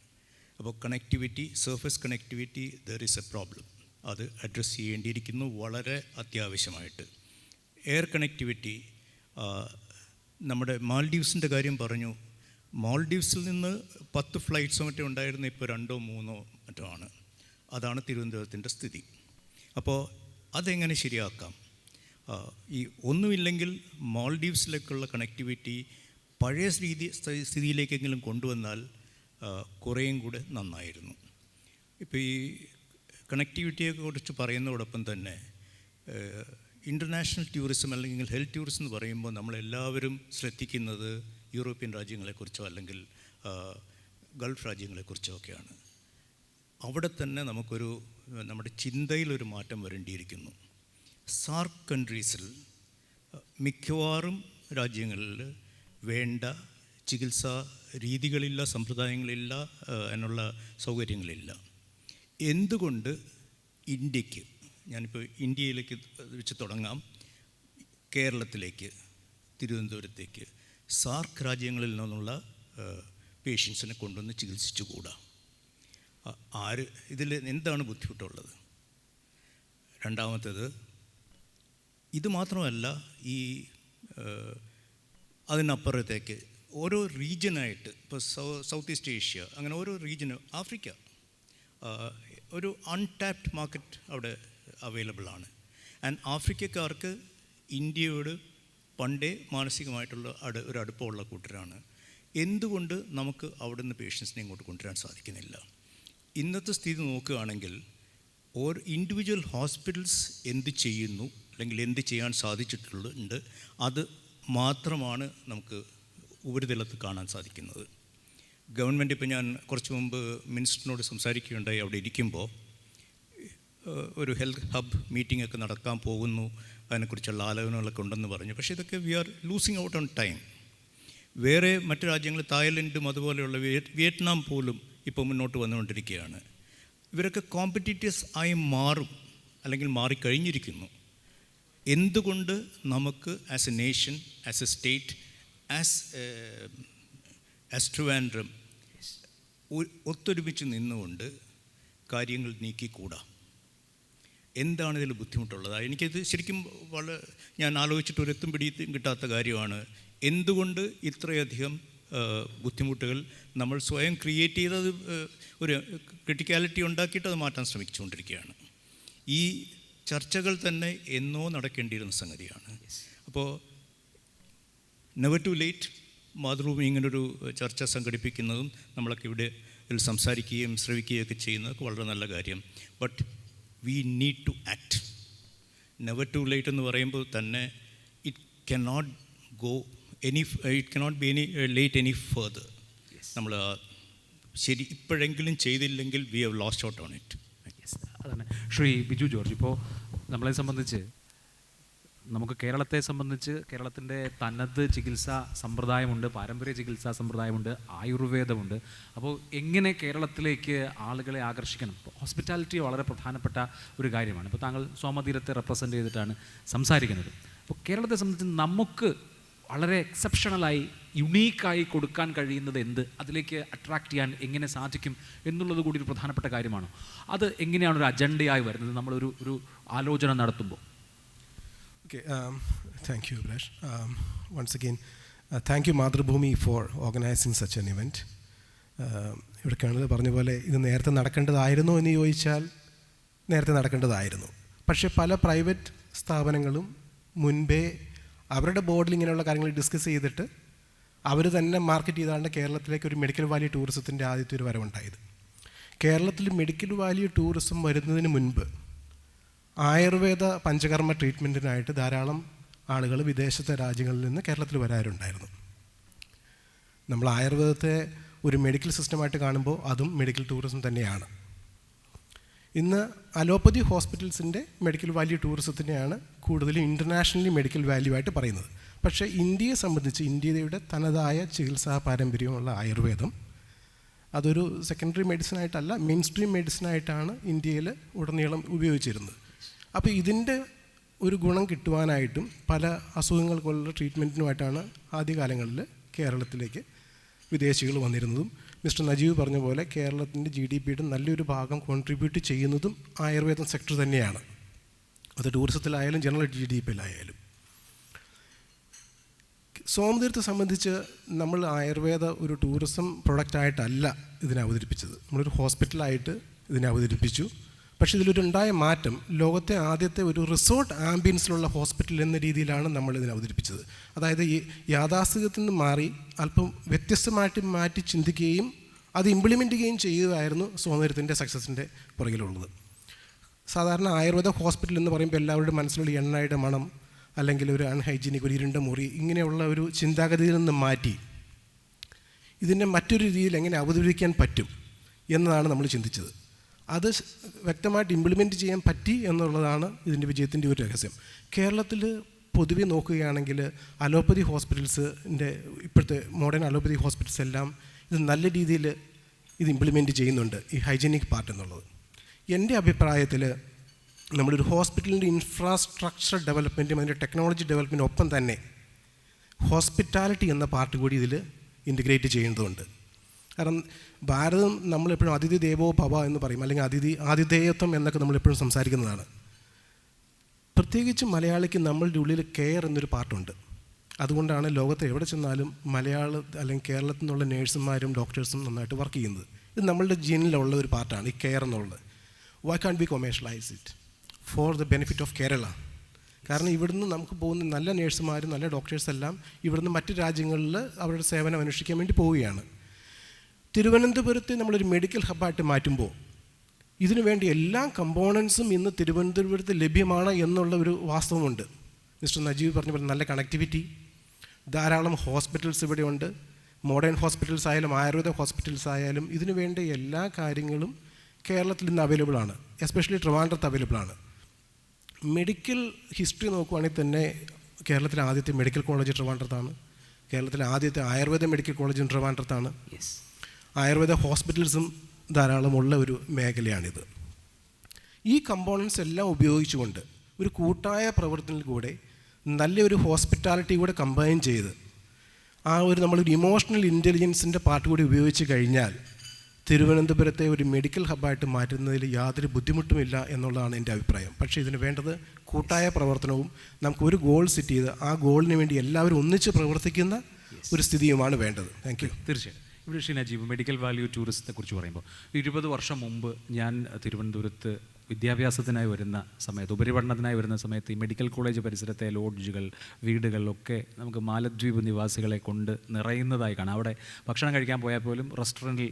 അപ്പോൾ connectivity, surface connectivity, there is A problem. അത് അഡ്രസ്സ് ചെയ്യേണ്ടിയിരിക്കുന്നു വളരെ അത്യാവശ്യമായിട്ട്. എയർ കണക്ടിവിറ്റി, നമ്മുടെ മാൽഡീവ്സിൻ്റെ കാര്യം പറഞ്ഞു. മാൾഡീവ്സിൽ നിന്ന് 10 ഫ്ലൈറ്റ്സോ മറ്റോ ഉണ്ടായിരുന്ന ഇപ്പോൾ 2 or 3 മറ്റോ ആണ്. അതാണ് തിരുവനന്തപുരത്തിൻ്റെ സ്ഥിതി. അപ്പോൾ അതെങ്ങനെ ശരിയാക്കാം? ഈ ഒന്നുമില്ലെങ്കിൽ മാൾഡീവ്സിലേക്കുള്ള കണക്ടിവിറ്റി പഴയ സ്ഥിതിയിലേക്കെങ്കിലും കൊണ്ടുവന്നാൽ കുറേയും കൂടെ നന്നായിരുന്നു. ഇപ്പോൾ ഈ കണക്ടിവിറ്റിയെക്കുറിച്ച് പറയുന്നതോടൊപ്പം തന്നെ ഇൻ്റർനാഷണൽ ടൂറിസം അല്ലെങ്കിൽ ഹെൽത്ത് ടൂറിസം എന്ന് പറയുമ്പോൾ നമ്മളെല്ലാവരും ശ്രദ്ധിക്കുന്നത് യൂറോപ്യൻ രാജ്യങ്ങളെക്കുറിച്ചോ അല്ലെങ്കിൽ ഗൾഫ് രാജ്യങ്ങളെക്കുറിച്ചോ ഒക്കെയാണ്. അവിടെ തന്നെ നമ്മുടെ ചിന്തയിലൊരു മാറ്റം വരേണ്ടിയിരിക്കുന്നു. സാർക്ക് കൺട്രീസിൽ മിക്കവാറും രാജ്യങ്ങളിൽ വേണ്ട ചികിത്സാ രീതികളില്ല, സമ്പ്രദായങ്ങളില്ല, അതിനുള്ള സൗകര്യങ്ങളില്ല. എന്തുകൊണ്ട് ഇന്ത്യക്ക്, ഞാനിപ്പോൾ ഇന്ത്യയിലേക്ക് വെച്ച് തുടങ്ങാം, കേരളത്തിലേക്ക്, തിരുവനന്തപുരത്തേക്ക് സാർക്ക് രാജ്യങ്ങളിൽ നിന്നുള്ള പേഷ്യൻസിനെ കൊണ്ടുവന്ന് ചികിത്സിച്ചുകൂടാ? ഇതിൽ എന്താണ് ബുദ്ധിമുട്ടുള്ളത്? രണ്ടാമത്തേത്, ഇത് മാത്രമല്ല, ഈ അതിനപ്പുറത്തേക്ക് ഓരോ റീജിയനായിട്ട്, ഇപ്പോൾ സൗത്ത് ഈസ്റ്റ് ഏഷ്യ, അങ്ങനെ ഓരോ റീജിയന്, ആഫ്രിക്ക, ഒരു അൺടാപ്ഡ് മാർക്കറ്റ് അവിടെ അവൈലബിൾ ആണ്. ആൻഡ് ആഫ്രിക്കക്കാർക്ക് ഇന്ത്യയോട് പണ്ടേ മാനസികമായിട്ടുള്ള ഒരു അടുപ്പമുള്ള കൂട്ടരാണ്. എന്തുകൊണ്ട് നമുക്ക് അവിടെ നിന്ന് പേഷ്യൻസിനെ ഇങ്ങോട്ട് കൊണ്ടുവരാൻ സാധിക്കുന്നില്ല? ഇന്നത്തെ സ്ഥിതി നോക്കുകയാണെങ്കിൽ ഓരോ ഇൻഡിവിജ്വൽ ഹോസ്പിറ്റൽസ് എന്ത് ചെയ്യുന്നു അല്ലെങ്കിൽ എന്ത് ചെയ്യാൻ സാധിച്ചിട്ടുണ്ട്, അത് മാത്രമാണ് നമുക്ക് ഉപരിതലത്തിൽ കാണാൻ സാധിക്കുന്നത്. ഗവൺമെൻറ്, ഇപ്പോൾ ഞാൻ കുറച്ച് മുമ്പ് മിനിസ്റ്ററിനോട് സംസാരിക്കുകയുണ്ടായി. അവിടെ ഇരിക്കുമ്പോൾ ഒരു ഹെൽത്ത് ഹബ് മീറ്റിംഗ് ഒക്കെ നടക്കാൻ പോകുന്നു, അതിനെക്കുറിച്ചുള്ള ആലോചനകളൊക്കെ ഉണ്ടെന്ന് പറഞ്ഞു. പക്ഷേ ഇതൊക്കെ we are losing out on time. വേറെ മറ്റു രാജ്യങ്ങൾ, തായ്ലൻഡും അതുപോലെയുള്ള വിയറ്റ്നാം പോലും ഇപ്പോൾ മുന്നോട്ട് വന്നുകൊണ്ടിരിക്കുകയാണ്. ഇവരൊക്കെ കോമ്പറ്റീറ്റേഴ്സ് ആയി മാറും, അല്ലെങ്കിൽ മാറിക്കഴിഞ്ഞിരിക്കുന്നു. എന്തുകൊണ്ട് നമുക്ക് as A nation, as A state, as Trivandrum ഒത്തൊരുമിച്ച് നിന്നുകൊണ്ട് കാര്യങ്ങൾ നീക്കിക്കൂടാ? എന്താണ് ഇതിൽ ബുദ്ധിമുട്ടുള്ളത്? എനിക്കിത് ശരിക്കും ഞാൻ ആലോചിച്ചിട്ട് ഒരു എത്തും പിടിയും കിട്ടാത്ത കാര്യമാണ്. എന്തുകൊണ്ട് ഇത്രയധികം ബുദ്ധിമുട്ടുകൾ നമ്മൾ സ്വയം ക്രിയേറ്റ് ചെയ്തത്, ഒരു ക്രിട്ടിക്കാലിറ്റി ഉണ്ടാക്കിയിട്ട് അത് മാറ്റാൻ ശ്രമിച്ചുകൊണ്ടിരിക്കുകയാണ്. ഈ ചർച്ചകൾ തന്നെ എന്നോ നടക്കേണ്ടിയിരുന്ന സംഗതിയാണ്. അപ്പോൾ നെവർ ടു ലേറ്റ്, മാതൃഭൂമി ഇങ്ങനൊരു ചർച്ച സംഘടിപ്പിക്കുന്നതും നമ്മളൊക്കെ ഇവിടെ സംസാരിക്കുകയും ശ്രവിക്കുകയൊക്കെ ചെയ്യുന്നതൊക്കെ വളരെ നല്ല കാര്യം. But we need to act. Never too late എന്ന് പറയുമ്പോൾ തന്നെ it cannot be any late any further. നമ്മൾ ശരി ഇപ്പോഴെങ്കിലും ചെയ്തില്ലെങ്കിൽ we have lost out on it. അതന്നെ ശ്രീ ബിജു ജോർജ്, ഇപ്പോൾ നമ്മളെ സംബന്ധിച്ച്, നമുക്ക് കേരളത്തെ സംബന്ധിച്ച് കേരളത്തിൻ്റെ തനത് ചികിത്സാ സമ്പ്രദായമുണ്ട്, പാരമ്പര്യ ചികിത്സാ സമ്പ്രദായമുണ്ട്, ആയുർവേദമുണ്ട്. അപ്പോൾ എങ്ങനെ കേരളത്തിലേക്ക് ആളുകളെ ആകർഷിക്കണം? ഹോസ്പിറ്റാലിറ്റി വളരെ പ്രധാനപ്പെട്ട ഒരു കാര്യമാണ്. ഇപ്പോൾ താങ്കൾ സോമതീരത്തെ റെപ്രസെൻ്റ് ചെയ്തിട്ടാണ് സംസാരിക്കുന്നത്. അപ്പോൾ കേരളത്തെ സംബന്ധിച്ച് നമുക്ക് വളരെ എക്സെപ്ഷണലായി യുണീക്കായി കൊടുക്കാൻ കഴിയുന്നത് എന്ത്, അതിലേക്ക് അട്രാക്റ്റ് ചെയ്യാൻ എങ്ങനെ സാധിക്കും എന്നുള്ളത് കൂടി ഒരു പ്രധാനപ്പെട്ട കാര്യമാണ്. അത് എങ്ങനെയാണ് ഒരു അജണ്ടയായി വരുന്നത് നമ്മളൊരു ആലോചന നടത്തുമ്പോൾ? Okay, thank you, Abhilash. Once again, thank you Madhrubhumi for organizing such an event. ഇവിടെ കാണുന്നത് പറഞ്ഞ പോലെ ഇത് നേരത്തെ നടക്കേണ്ടതായിരുന്നു എന്ന് ചോദിച്ചാൽ നേരത്തെ നടക്കേണ്ടതായിരുന്നു. പക്ഷേ പല പ്രൈവറ്റ് സ്ഥാപനങ്ങളും മുൻപേ അവരുടെ ബോർഡിൽ ഇങ്ങനെയുള്ള കാര്യങ്ങൾ ഡിസ്കസ് ചെയ്തിട്ട് അവർ തന്നെ മാർക്കറ്റ് ചെയ്താണ് കേരളത്തിലേക്ക് ഒരു മെഡിക്കൽ വാലി ടൂറിസത്തിൻ്റെ ആദ്യത്തെ ഒരു വരവുണ്ടായത്. കേരളത്തിൽ മെഡിക്കൽ വാലി ടൂറിസം വരുന്നതിന് മുൻപ് ആയുർവേദ പഞ്ചകർമ്മ ട്രീറ്റ്മെൻറ്റിനായിട്ട് ധാരാളം ആളുകൾ വിദേശത്തെ രാജ്യങ്ങളിൽ നിന്ന് കേരളത്തിൽ വരാറുണ്ടായിരുന്നു. നമ്മൾ ആയുർവേദത്തെ ഒരു മെഡിക്കൽ സിസ്റ്റമായിട്ട് കാണുമ്പോൾ അതും മെഡിക്കൽ ടൂറിസം തന്നെയാണ്. ഇന്ന് അലോപ്പതി ഹോസ്പിറ്റൽസിൻ്റെ മെഡിക്കൽ വാല്യൂ ടൂറിസത്തിനെയാണ് കൂടുതലും ഇൻ്റർനാഷണലി മെഡിക്കൽ വാല്യൂ ആയിട്ട് പറയുന്നത്. പക്ഷേ ഇന്ത്യയെ സംബന്ധിച്ച് ഇന്ത്യയുടെ തനതായ ചികിത്സാ പാരമ്പര്യമുള്ള ആയുർവേദം അതൊരു സെക്കൻഡറി മെഡിസിനായിട്ടല്ല, മെയിൻ സ്ട്രീം മെഡിസിനായിട്ടാണ് ഇന്ത്യയിൽ ഉടനീളം ഉപയോഗിച്ചിരുന്നത്. അപ്പോൾ ഇതിൻ്റെ ഒരു ഗുണം കിട്ടുവാനായിട്ടും പല അസുഖങ്ങൾക്കുള്ള ട്രീറ്റ്മെൻറ്റിനുമായിട്ടാണ് ആദ്യകാലങ്ങളിൽ കേരളത്തിലേക്ക് വിദേശികൾ വന്നിരുന്നതും. മിസ്റ്റർ നജീവ് പറഞ്ഞ പോലെ കേരളത്തിൻ്റെ GDPയുടെ നല്ലൊരു ഭാഗം കോൺട്രിബ്യൂട്ട് ചെയ്യുന്നതും ആയുർവേദം സെക്ടർ തന്നെയാണ്. അത് ടൂറിസത്തിലായാലും ജനറൽ GDPയിലായാലും. സോമതീർത്ഥത്തെ സംബന്ധിച്ച് നമ്മൾ ആയുർവേദ ഒരു ടൂറിസം പ്രൊഡക്റ്റായിട്ടല്ല ഇതിനെ അവതരിപ്പിച്ചത്. നമ്മളൊരു ഹോസ്പിറ്റലായിട്ട് ഇതിനെ അവതരിപ്പിച്ചു. പക്ഷേ ഇതിലൊരുണ്ടായ മാറ്റം, ലോകത്തെ ആദ്യത്തെ ഒരു റിസോർട്ട് ആംബിയൻസിലുള്ള ഹോസ്പിറ്റൽ എന്ന രീതിയിലാണ് നമ്മൾ ഇതിനെ അവതരിപ്പിച്ചത്. അതായത് ഈ യാഥാസ്ഥികത്തിൽ നിന്ന് മാറി അല്പം വ്യത്യസ്തമായിട്ട് മാറ്റി ചിന്തിക്കുകയും അത് ഇംപ്ലിമെൻ്റ് ചെയ്യുകയും ചെയ്യുകയായിരുന്നു സോമതീർത്ഥത്തിൻ്റെ സക്സസിൻ്റെ പുറകിലുള്ളത്. സാധാരണ ആയുർവേദ ഹോസ്പിറ്റൽ എന്ന് പറയുമ്പോൾ എല്ലാവരുടെ മനസ്സിലുള്ള എണ്ണയുടെ മണം, അല്ലെങ്കിൽ ഒരു അൺഹൈജീനിക്, ഒരു ഇരുണ്ട മുറി, ഇങ്ങനെയുള്ള ഒരു ചിന്താഗതിയിൽ നിന്ന് മാറ്റി ഇതിനെ മറ്റൊരു രീതിയിൽ എങ്ങനെ അവതരിപ്പിക്കാൻ പറ്റും എന്നതാണ് നമ്മൾ ചിന്തിച്ചത്. അത് വ്യക്തമായിട്ട് ഇംപ്ലിമെൻറ്റ് ചെയ്യാൻ പറ്റി എന്നുള്ളതാണ് ഇതിൻ്റെ വിജയത്തിൻ്റെ ഒരു രഹസ്യം. കേരളത്തിൽ പൊതുവെ നോക്കുകയാണെങ്കിൽ അലോപ്പതി ഹോസ്പിറ്റൽസിൻ്റെ, ഇപ്പോഴത്തെ മോഡേൺ അലോപ്പതി ഹോസ്പിറ്റൽസ് എല്ലാം ഇത് നല്ല രീതിയിൽ ഇത് ഇംപ്ലിമെൻറ്റ് ചെയ്യുന്നുണ്ട്, ഈ ഹൈജീനിക് പാർട്ട് എന്നുള്ളത്. എൻ്റെ അഭിപ്രായത്തിൽ നമ്മളൊരു ഹോസ്പിറ്റലിൻ്റെ ഇൻഫ്രാസ്ട്രക്ചർ ഡെവലപ്മെൻറ്റും അതിൻ്റെ ടെക്നോളജി ഡെവലപ്മെൻറ്റും ഒപ്പം തന്നെ ഹോസ്പിറ്റാലിറ്റി എന്ന പാർട്ട് കൂടി ഇതിൽ ഇൻറ്റഗ്രേറ്റ് ചെയ്യേണ്ടതുണ്ട്. കാരണം ഭാരതം നമ്മളെപ്പോഴും അതിഥി ദേവോ ഭവ എന്ന് പറയും, അല്ലെങ്കിൽ ആതിഥേയത്വം എന്നൊക്കെ നമ്മളെപ്പോഴും സംസാരിക്കുന്നതാണ്. പ്രത്യേകിച്ച് മലയാളിക്ക് നമ്മളുടെ ഉള്ളിൽ കെയർ എന്നൊരു പാർട്ടുണ്ട്. അതുകൊണ്ടാണ് ലോകത്ത് എവിടെ ചെന്നാലും അല്ലെങ്കിൽ കേരളത്തിൽ നിന്നുള്ള നേഴ്സുമാരും ഡോക്ടേഴ്സും നന്നായിട്ട് വർക്ക് ചെയ്യുന്നത്. ഇത് നമ്മളുടെ ജീനിലുള്ള ഒരു പാർട്ടാണ് ഈ കെയർ എന്നുള്ളത്. Why can be commercialise it for the benefit of Kerala? കാരണം ഇവിടുന്ന് നമുക്ക് പോകുന്ന നല്ല നേഴ്സുമാരും നല്ല ഡോക്ടേഴ്സെല്ലാം ഇവിടുന്ന് മറ്റ് രാജ്യങ്ങളിൽ അവരുടെ സേവനം അന്വേഷിക്കാൻ വേണ്ടി പോവുകയാണ്. തിരുവനന്തപുരത്തെ നമ്മളൊരു മെഡിക്കൽ ഹബ്ബായിട്ട് മാറ്റുമ്പോൾ ഇതിനു വേണ്ടി എല്ലാ കമ്പോണൻസും ഇന്ന് തിരുവനന്തപുരത്ത് ലഭ്യമാണ് എന്നുള്ള ഒരു വാസ്തവമുണ്ട്. മിസ്റ്റർ നജീബ് പറഞ്ഞ പോലെ നല്ല കണക്ടിവിറ്റി, ധാരാളം ഹോസ്പിറ്റൽസ് ഇവിടെയുണ്ട്. മോഡേൺ ഹോസ്പിറ്റൽസ് ആയാലും ആയുർവേദ ഹോസ്പിറ്റൽസ് ആയാലും ഇതിനു വേണ്ട എല്ലാ കാര്യങ്ങളും കേരളത്തിൽ ഇന്ന് അവൈലബിൾ ആണ്, എസ്പെഷ്യലി ട്രിവാൻഡ്രത്ത് അവൈലബിൾ ആണ്. മെഡിക്കൽ ഹിസ്റ്ററി നോക്കുവാണെങ്കിൽ തന്നെ കേരളത്തിലെ ആദ്യത്തെ മെഡിക്കൽ കോളേജ് ട്രിവാൻഡ്രത്താണ്. കേരളത്തിലെ ആദ്യത്തെ ആയുർവേദ മെഡിക്കൽ കോളേജും ട്രിവാൻഡ്രത്താണ്. ആയുർവേദ ഹോസ്പിറ്റൽസും ധാരാളമുള്ള ഒരു മേഖലയാണിത്. ഈ കമ്പോണൻസ് എല്ലാം ഉപയോഗിച്ചുകൊണ്ട് ഒരു കൂട്ടായ പ്രവർത്തനത്തിലൂടെ നല്ലൊരു ഹോസ്പിറ്റാലിറ്റി കൂടെ കമ്പൈൻ ചെയ്ത് നമ്മളൊരു ഇമോഷണൽ ഇൻ്റലിജൻസിൻ്റെ പാർട്ട് കൂടി ഉപയോഗിച്ച് കഴിഞ്ഞാൽ തിരുവനന്തപുരത്തെ ഒരു മെഡിക്കൽ ഹബ്ബായിട്ട് മാറ്റുന്നതിൽ യാതൊരു ബുദ്ധിമുട്ടുമില്ല എന്നുള്ളതാണ് എൻ്റെ അഭിപ്രായം. പക്ഷേ ഇതിന് വേണ്ടത് കൂട്ടായ പ്രവർത്തനവും നമുക്കൊരു ഗോൾ സെറ്റ് ചെയ്ത് ആ ഗോളിന് വേണ്ടി എല്ലാവരും ഒന്നിച്ച് പ്രവർത്തിക്കുന്ന ഒരു സ്ഥിതിയുമാണ് വേണ്ടത്. Thank you. തീർച്ചയായും. ഇവിടെ ശ്രീ നജീബ്, മെഡിക്കൽ വാല്യൂ ടൂറിസത്തെ കുറിച്ച് പറയുമ്പോൾ 20 വർഷം മുമ്പ് ഞാൻ തിരുവനന്തപുരത്ത് വിദ്യാഭ്യാസത്തിനായി വരുന്ന സമയത്ത്, ഉപരിപഠനത്തിനായി വരുന്ന സമയത്ത് ഈ മെഡിക്കൽ കോളേജ് പരിസരത്തെ ലോഡ്ജുകൾ, വീടുകളിലൊക്കെ നമുക്ക് മാലദ്വീപ് നിവാസികളെ കൊണ്ട് നിറയുന്നതായി കാണാം. അവിടെ ഭക്ഷണം കഴിക്കാൻ പോയാൽ പോലും റെസ്റ്റോറൻറ്റിൽ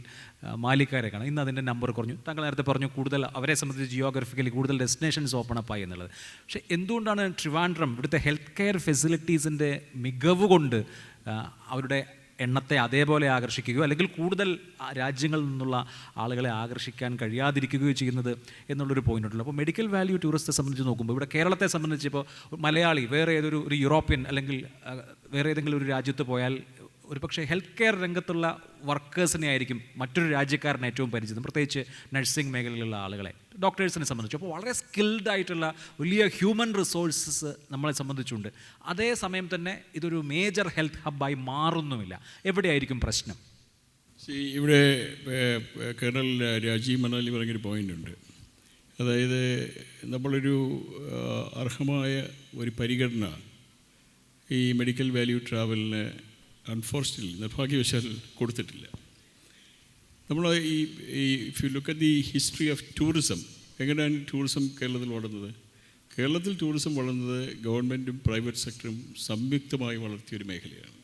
മാലിക്കാരെ കാണാം. ഇന്ന് അതിൻ്റെ നമ്പർ കുറഞ്ഞു. താങ്കൾ നേരത്തെ പറഞ്ഞു കൂടുതൽ അവരെ സംബന്ധിച്ച് ജിയോഗ്രഫിക്കലി കൂടുതൽ ഡെസ്റ്റിനേഷൻസ് ഓപ്പൺ അപ്പ് ആയി എന്നുള്ളത്. പക്ഷേ എന്തുകൊണ്ടാണ് ട്രിവാൻഡ്രം ഇവിടുത്തെ ഹെൽത്ത് കെയർ ഫെസിലിറ്റീസിൻ്റെ മികവ് കൊണ്ട് അവരുടെ എണ്ണത്തെ അതേപോലെ ആകർഷിക്കുകയോ അല്ലെങ്കിൽ കൂടുതൽ രാജ്യങ്ങളിൽ നിന്നുള്ള ആളുകളെ ആകർഷിക്കാൻ കഴിയാതിരിക്കുകയോ ചെയ്യുന്നത് എന്നുള്ളൊരു പോയിൻ്റുണ്ടല്ലോ. അപ്പോൾ മെഡിക്കൽ വാല്യൂ ടൂറിസത്തെ സംബന്ധിച്ച് നോക്കുമ്പോൾ ഇവിടെ കേരളത്തെ സംബന്ധിച്ച് ഇപ്പോൾ മലയാളി വേറെ ഏതൊരു യൂറോപ്യൻ അല്ലെങ്കിൽ വേറെ ഏതെങ്കിലും ഒരു രാജ്യത്ത് പോയാൽ ഒരു പക്ഷേ ഹെൽത്ത് കെയർ രംഗത്തുള്ള വർക്കേഴ്സിനെ ആയിരിക്കും മറ്റൊരു രാജ്യക്കാരന് ഏറ്റവും പരിചിതം, പ്രത്യേകിച്ച് നഴ്സിംഗ് മേഖലയിലുള്ള ആളുകളെ, ഡോക്ടേഴ്സിനെ സംബന്ധിച്ച്. അപ്പോൾ വളരെ സ്കിൽഡ് ആയിട്ടുള്ള വലിയ ഹ്യൂമൻ റിസോഴ്സസ് നമ്മളെ സംബന്ധിച്ചുണ്ട്. അതേസമയം തന്നെ ഇതൊരു മേജർ ഹെൽത്ത് ഹബ്ബായി മാറുന്നുമില്ല. എവിടെയായിരിക്കും പ്രശ്നം? ഇവിടെ കേരള രാജീവ് മണാലി പറഞ്ഞൊരു പോയിൻ്റുണ്ട്. അതായത് നമ്മളൊരു അർഹമായ ഒരു പരിഗണന ഈ മെഡിക്കൽ വാല്യൂ ട്രാവലിന് അൺഫോർച്യുനേറ്റ്ലി നിർഭാഗ്യവശാൽ കൊടുത്തിട്ടില്ല. നമ്മൾ if you look at the history of tourism, എങ്ങനെയാണ് ടൂറിസം കേരളത്തിൽ വളർന്നത്? കേരളത്തിൽ ടൂറിസം വളർന്നത് ഗവൺമെൻറ്റും പ്രൈവറ്റ് സെക്ടറും സംയുക്തമായി വളർത്തിയൊരു മേഖലയാണ്.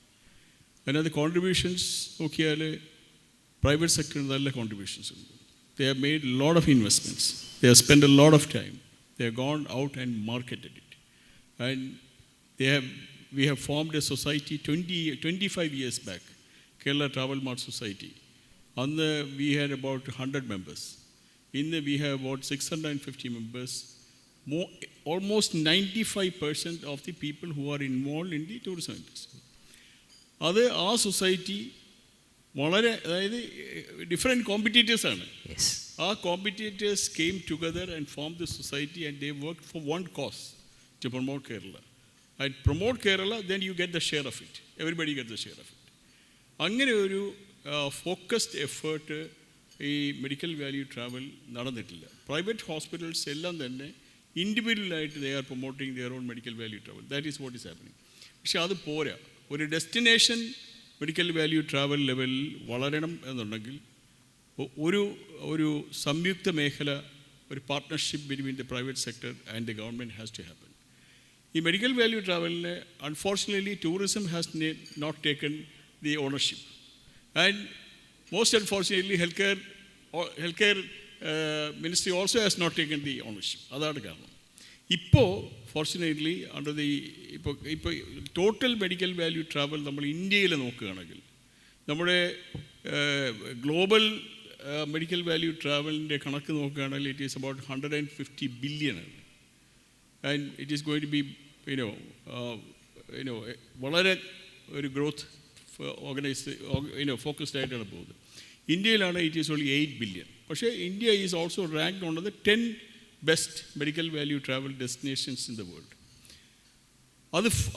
അതിനകത്ത് കോൺട്രിബ്യൂഷൻസ് നോക്കിയാൽ പ്രൈവറ്റ് സെക്ടറിന് നല്ല കോൺട്രിബ്യൂഷൻസ് ഉണ്ട്. They have made a lot of investments. They have spent a lot of time. They have gone out and marketed it. And we have formed a society 25 years back, Kerala Travel Mart Society. And we had about 100 members. We have about 650 members. Almost 95% of the people who are involved in the tourism industry. Our society, അതായത് different കോമ്പറ്റീറ്റേഴ്സാണ്. ആ competitors came together and form the society and they work for one cause to promote Kerala. And promote Kerala, then you get the share of it. Everybody get the share of it. അങ്ങനെ ഒരു focused effort ഈ medical value travel നടന്നിട്ടില്ല. Private hospitals എല്ലാം തന്നെ ഇൻഡിവിജ്വലായിട്ട് they are promoting their own medical value travel. That is what is happening. പക്ഷെ അത് പോരാ. ഒരു ഡെസ്റ്റിനേഷൻ മെഡിക്കൽ വാല്യൂ ട്രാവൽ ലെവലിൽ വളരണം എന്നുണ്ടെങ്കിൽ ഒരു സംയുക്ത മേഖല, ഒരു partnership between the private sector and the government has to happen. ഈ മെഡിക്കൽ വാല്യൂ ട്രാവലിന് unfortunately tourism has not taken the ownership and most unfortunately health care ministry also has not taken the ownership. അതാണ് കാരണം. ഇപ്പോൾ fortunately under the ഇപ്പോൾ total medical value travel നമ്മൾ ഇന്ത്യയിൽ നോക്കുകയാണെങ്കിൽ നമ്മുടെ ഗ്ലോബൽ മെഡിക്കൽ വാല്യൂ ട്രാവലിൻ്റെ കണക്ക് നോക്കുകയാണെങ്കിൽ ഇറ്റ് ഈസ് അബൌട്ട് 150 ബില്യൺ ആണ്. And it is going to be വളരെ ഒരു ഗ്രോത്ത് ഫോക്കസ്ഡ് ആയിട്ടാണ് പോകുന്നത്. ഇന്ത്യയിലാണ് ഇറ്റ് ഈസ് ഓൺലി 8 ബില്യൺ. പക്ഷേ India is also ranked on the 10 best medical value travel destinations in the world.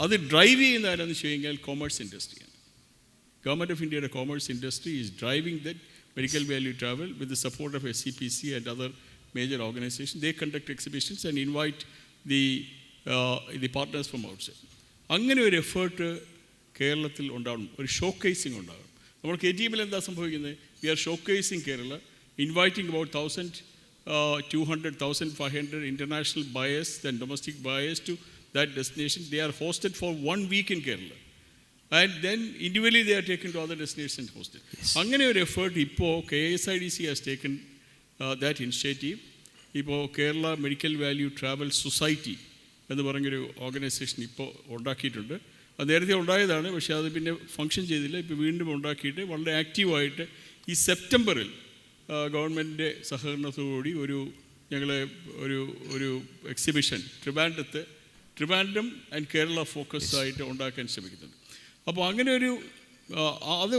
അത് ഡ്രൈവ് ചെയ്യുന്ന ആരാന്ന് വെച്ച് കഴിഞ്ഞാൽ കോമേഴ്സ് ഇൻഡസ്ട്രിയാണ്. ഗവൺമെൻറ് ഓഫ് ഇന്ത്യയുടെ commerce industry is driving that medical value travel with the support of SCPC and other major organizations. They conduct exhibitions and invite the partners from outside. അങ്ങനെ ഒരു effort കേരളത്തിൽ ഉണ്ടാവണം, ഒരു ഷോക്കേസിങ് ഉണ്ടാകണം. നമ്മൾ KTMൽ എന്താ സംഭവിക്കുന്നത്? We are showcasing Kerala, inviting about 1,200, 1,500 international buyers and domestic buyers to that destination. They are hosted for 1 week in Kerala. And then individually they are taken to other destinations hosted. അങ്ങനെ ഒരു എഫേർട്ട് ഇപ്പോൾ KSIDC has taken that initiative. ഇപ്പോൾ Kerala medical value travel society എന്ന് പറഞ്ഞൊരു organisation ഇപ്പോൾ ഉണ്ടാക്കിയിട്ടുണ്ട്. അത് നേരത്തെ ഉണ്ടായതാണ്, പക്ഷേ അത് പിന്നെ ഫങ്ഷൻ ചെയ്തില്ല. ഇപ്പോൾ വീണ്ടും ഉണ്ടാക്കിയിട്ട് വളരെ ആക്റ്റീവായിട്ട് ഈ സെപ്റ്റംബറിൽ ഗവൺമെൻറ്റിൻ്റെ സഹകരണത്തോടുകൂടി ഞങ്ങൾ ഒരു exhibition Trivandrum and Kerala focus ആയിട്ട് ഉണ്ടാക്കാൻ ശ്രമിക്കുന്നുണ്ട്. അപ്പോൾ അങ്ങനെ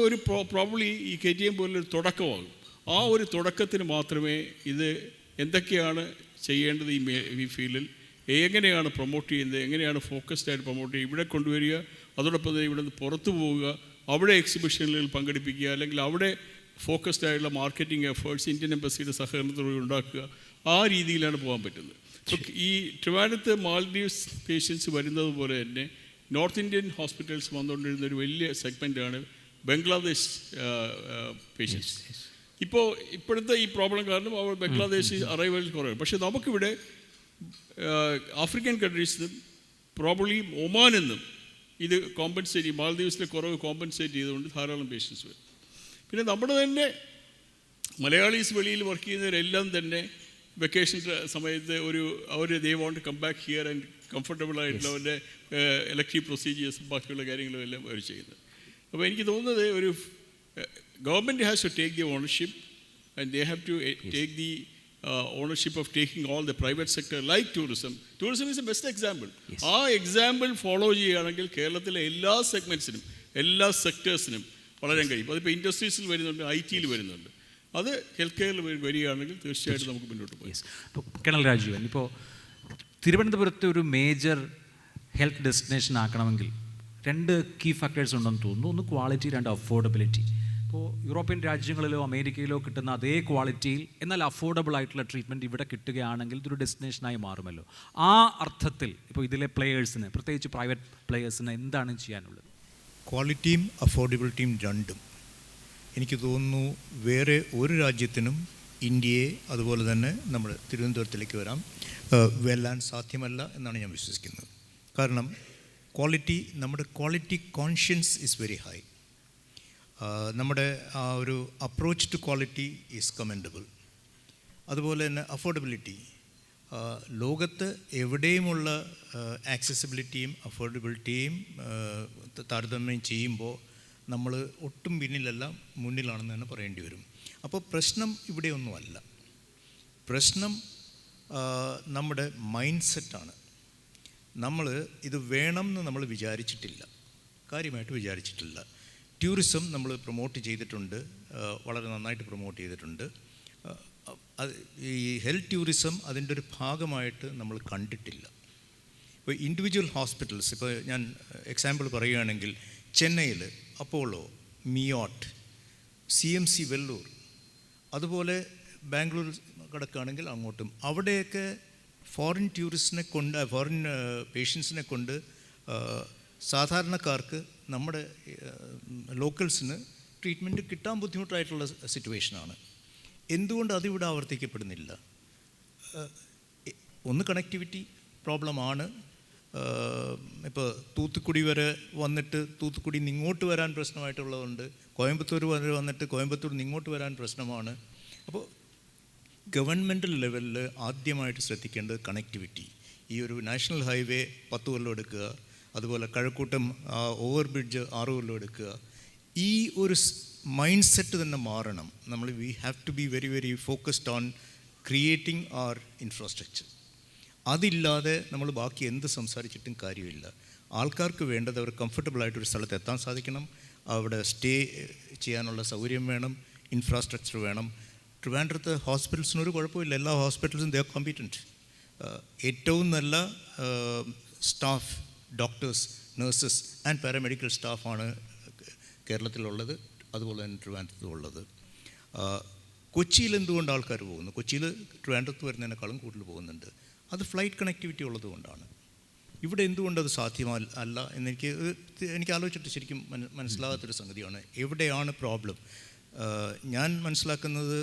ഒരു പ്രോബ്ലി ഈ KTM പോലൊരു തുടക്കമാകും. ആ ഒരു തുടക്കത്തിന് മാത്രമേ ഇത് എന്തൊക്കെയാണ് ചെയ്യേണ്ടത് ഈ ഫീൽഡിൽ, എങ്ങനെയാണ് പ്രൊമോട്ട് ചെയ്യുന്നത്, എങ്ങനെയാണ് ഫോക്കസ്ഡ് ആയിട്ട് പ്രൊമോട്ട് ചെയ്യുക, ഇവിടെ കൊണ്ടുവരിക, അതോടൊപ്പം തന്നെ ഇവിടെ നിന്ന് പുറത്തു പോവുക, അവിടെ എക്സിബിഷനുകളിൽ പങ്കെടുപ്പിക്കുക, അല്ലെങ്കിൽ അവിടെ ഫോക്കസ്ഡ് ആയിട്ടുള്ള മാർക്കറ്റിംഗ് എഫേർട്സ് ഇന്ത്യൻ എംബസിയുടെ സഹകരണത്തോടെ ഉണ്ടാക്കുക. ആ രീതിയിലാണ് പോകാൻ പറ്റുന്നത്. ഈ ട്രിവാൻഡ്രത്ത് മാൽഡീവ്സ് പേഷ്യൻസ് വരുന്നത് പോലെ തന്നെ നോർത്ത് ഇന്ത്യൻ ഹോസ്പിറ്റൽസ് വന്നുകൊണ്ടിരുന്ന ഒരു വലിയ സെഗ്മെൻറ്റാണ് ബംഗ്ലാദേശ് പേഷ്യൻസ്. ഇപ്പോഴത്തെ ഈ പ്രോബ്ലം കാരണം അവർ ബംഗ്ലാദേശ് അറൈവൽ കുറവാണ്. പക്ഷേ നമുക്കിവിടെ ആഫ്രിക്കൻ കൺട്രീസിൽ നിന്നും പ്രോബ്ലി ഒമാനിൽ നിന്നും ഇത് കോമ്പൻസേറ്റ്, മാൽദീവ്സിലെ കുറവ് കോമ്പൻസേറ്റ് ചെയ്തുകൊണ്ട് ധാരാളം പേഷ്യൻസ് വരും. പിന്നെ നമ്മുടെ തന്നെ മലയാളീസ് വെളിയിൽ വർക്ക് ചെയ്യുന്നവരെല്ലാം തന്നെ വെക്കേഷൻ സമയത്ത് അവർ they want to come back here and comfortable ആയിട്ടുള്ള അവരുടെ ഇലക്ടീവ് പ്രൊസീജിയേഴ്സും ബാക്കിയുള്ള കാര്യങ്ങളും എല്ലാം അവർ ചെയ്യുന്നത്. അപ്പോൾ എനിക്ക് തോന്നുന്നത് ഒരു government has to take the ownership and they have to take the ownership of taking all the private sector like tourism. Tourism is the best example. ആ എക്സാമ്പിൾ ഫോളോ ചെയ്യുകയാണെങ്കിൽ കേരളത്തിലെ എല്ലാ സെഗ്മെൻറ്റ്സിനും എല്ലാ സെക്ടേഴ്സിനും വളരാൻ കഴിയും. അതിപ്പോൾ ഇൻഡസ്ട്രീസിൽ വരുന്നുണ്ട്, IT വരുന്നുണ്ട്, അത് ഹെൽത്ത് കെയറിൽ വരികയാണെങ്കിൽ തീർച്ചയായിട്ടും നമുക്ക് മുന്നോട്ട് പോകാം. ഇപ്പോൾ കേണൽ രാജീവൻ, ഇപ്പോൾ തിരുവനന്തപുരത്തെ ഒരു മേജർ ഹെൽത്ത് ഡെസ്റ്റിനേഷൻ ആക്കണമെങ്കിൽ 2 കീ ഫാക്ടേഴ്സ് ഉണ്ടെന്ന് തോന്നുന്നു. ഒന്ന് ക്വാളിറ്റി, 2 അഫോർഡബിലിറ്റി. ഇപ്പോൾ യൂറോപ്യൻ രാജ്യങ്ങളിലോ അമേരിക്കയിലോ കിട്ടുന്ന അതേ ക്വാളിറ്റിയിൽ എന്നാൽ അഫോർഡബിൾ ആയിട്ടുള്ള ട്രീറ്റ്മെൻറ്റ് ഇവിടെ കിട്ടുകയാണെങ്കിൽ ഇതൊരു ഡെസ്റ്റിനേഷനായി മാറുമല്ലോ. ആ അർത്ഥത്തിൽ ഇപ്പോൾ ഇതിലെ പ്ലെയേഴ്സിന്, പ്രത്യേകിച്ച് പ്രൈവറ്റ് പ്ലെയേഴ്സിന് എന്താണ് ചെയ്യാനുള്ളത്? ക്വാളിറ്റിയും അഫോർഡബിലിറ്റിയും രണ്ടും എനിക്ക് തോന്നുന്നു വേറെ ഒരു രാജ്യത്തിനും ഇന്ത്യയെ അതുപോലെ തന്നെ നമ്മുടെ തിരുവനന്തപുരത്തിലേക്ക് വരാൻ വെല്ലാൻ സാധ്യമല്ല എന്നാണ് ഞാൻ വിശ്വസിക്കുന്നത്. കാരണം നമ്മുടെ quality conscience is very high. നമ്മുടെ ആ ഒരു approach to quality is commendable. അതുപോലെ തന്നെ അഫോർഡബിലിറ്റി, ലോകത്ത് എവിടെയുമുള്ള ആക്സസിബിലിറ്റിയും അഫോർഡബിലിറ്റിയും താരതമ്യം ചെയ്യുമ്പോൾ നമ്മൾ ഒട്ടും പിന്നിലല്ല, മുന്നിലാണെന്ന് തന്നെ പറയേണ്ടി വരും. അപ്പോൾ പ്രശ്നം ഇവിടെയൊന്നുമല്ല. പ്രശ്നം നമ്മുടെ മൈൻഡ് സെറ്റാണ്. നമ്മൾ ഇത് വേണമെന്ന് നമ്മൾ വിചാരിച്ചിട്ടില്ല, കാര്യമായിട്ട് വിചാരിച്ചിട്ടില്ല. ടൂറിസം നമ്മൾ പ്രൊമോട്ട് ചെയ്തിട്ടുണ്ട്, വളരെ നന്നായിട്ട് പ്രൊമോട്ട് ചെയ്തിട്ടുണ്ട്. അത് ഈ ഹെൽത്ത് ടൂറിസം അതിൻ്റെ ഒരു ഭാഗമായിട്ട് നമ്മൾ കണ്ടിട്ടില്ല. ഇപ്പോൾ ഇൻഡിവിജ്വൽ ഹോസ്പിറ്റൽസ്, ഇപ്പോൾ ഞാൻ എക്സാമ്പിൾ പറയുകയാണെങ്കിൽ ചെന്നൈയിൽ അപ്പോളോ, മിയോട്ട്, CMC വെല്ലൂർ, അതുപോലെ ബാംഗ്ലൂർ കിടക്കുകയാണെങ്കിൽ അങ്ങോട്ടും ഫോറിൻ പേഷ്യൻസിനെ കൊണ്ട് സാധാരണക്കാർക്ക് നമ്മുടെ ലോക്കൽസിന് ട്രീറ്റ്മെൻറ്റ് കിട്ടാൻ ബുദ്ധിമുട്ടായിട്ടുള്ള സിറ്റുവേഷനാണ്. എന്തുകൊണ്ട് അതിവിടെ ആവർത്തിക്കപ്പെടുന്നില്ല? ഒന്ന് കണക്ടിവിറ്റി പ്രോബ്ലമാണ്. ഇപ്പോൾ തൂത്തുക്കുടി വരെ വന്നിട്ട് തൂത്തുക്കുടി നിന്ന് ഇങ്ങോട്ട് വരാൻ പ്രശ്നമായിട്ടുള്ളതുണ്ട്. കോയമ്പത്തൂർ വരെ വന്നിട്ട് കോയമ്പത്തൂർ നിന്ന് ഇങ്ങോട്ട് വരാൻ പ്രശ്നമാണ്. അപ്പോൾ ഗവൺമെൻറ് ലെവലിൽ ആദ്യമായിട്ട് ശ്രദ്ധിക്കേണ്ടത് കണക്ടിവിറ്റി. ഈ ഒരു നാഷണൽ ഹൈവേ 10 കൊല്ലം എടുക്കുക, അതുപോലെ കഴക്കൂട്ടം ഓവർ ബ്രിഡ്ജ് 6 കൊല്ലം എടുക്കുക. ഈ ഒരു മൈൻഡ് സെറ്റ് തന്നെ മാറണം. നമ്മൾ we have to be very very focused on creating our infrastructure. അതില്ലാതെ നമ്മൾ ബാക്കി എന്ത് സംസാരിച്ചിട്ടും കാര്യമില്ല. ആൾക്കാർക്ക് വേണ്ടത് അവർ കംഫർട്ടബിളായിട്ടൊരു സ്ഥലത്ത് എത്താൻ സാധിക്കണം, അവിടെ സ്റ്റേ ചെയ്യാനുള്ള സൗകര്യം വേണം, ഇൻഫ്രാസ്ട്രക്ചർ വേണം. ട്രിവാൻഡ്രത്ത് ഹോസ്പിറ്റൽസിനൊരു കുഴപ്പമില്ല, എല്ലാ ഹോസ്പിറ്റൽസും ദേ ആർ കോമ്പീറ്റൻറ്റ്. ഏറ്റവും നല്ല staff, doctors, nurses and paramedical സ്റ്റാഫാണ് കേരളത്തിലുള്ളത്, അതുപോലെ തന്നെ ട്രിവാൻഡ്രത്തും ഉള്ളത്. കൊച്ചിയിൽ എന്തുകൊണ്ട് ആൾക്കാർ പോകുന്നു? കൊച്ചിയിൽ ട്രിവാൻഡ്രത്ത് വരുന്നതിനേക്കാളും കൂടുതൽ പോകുന്നുണ്ട്. അത് ഫ്ലൈറ്റ് കണക്ടിവിറ്റി ഉള്ളതുകൊണ്ടാണ്. ഇവിടെ എന്തുകൊണ്ടത് സാധ്യമല്ല എനിക്ക് ആലോചിച്ചിട്ട് ശരിക്കും മനസ്സിലാകാത്തൊരു സംഗതിയാണ്. എവിടെയാണ് പ്രോബ്ലം? ഞാൻ മനസ്സിലാക്കുന്നത്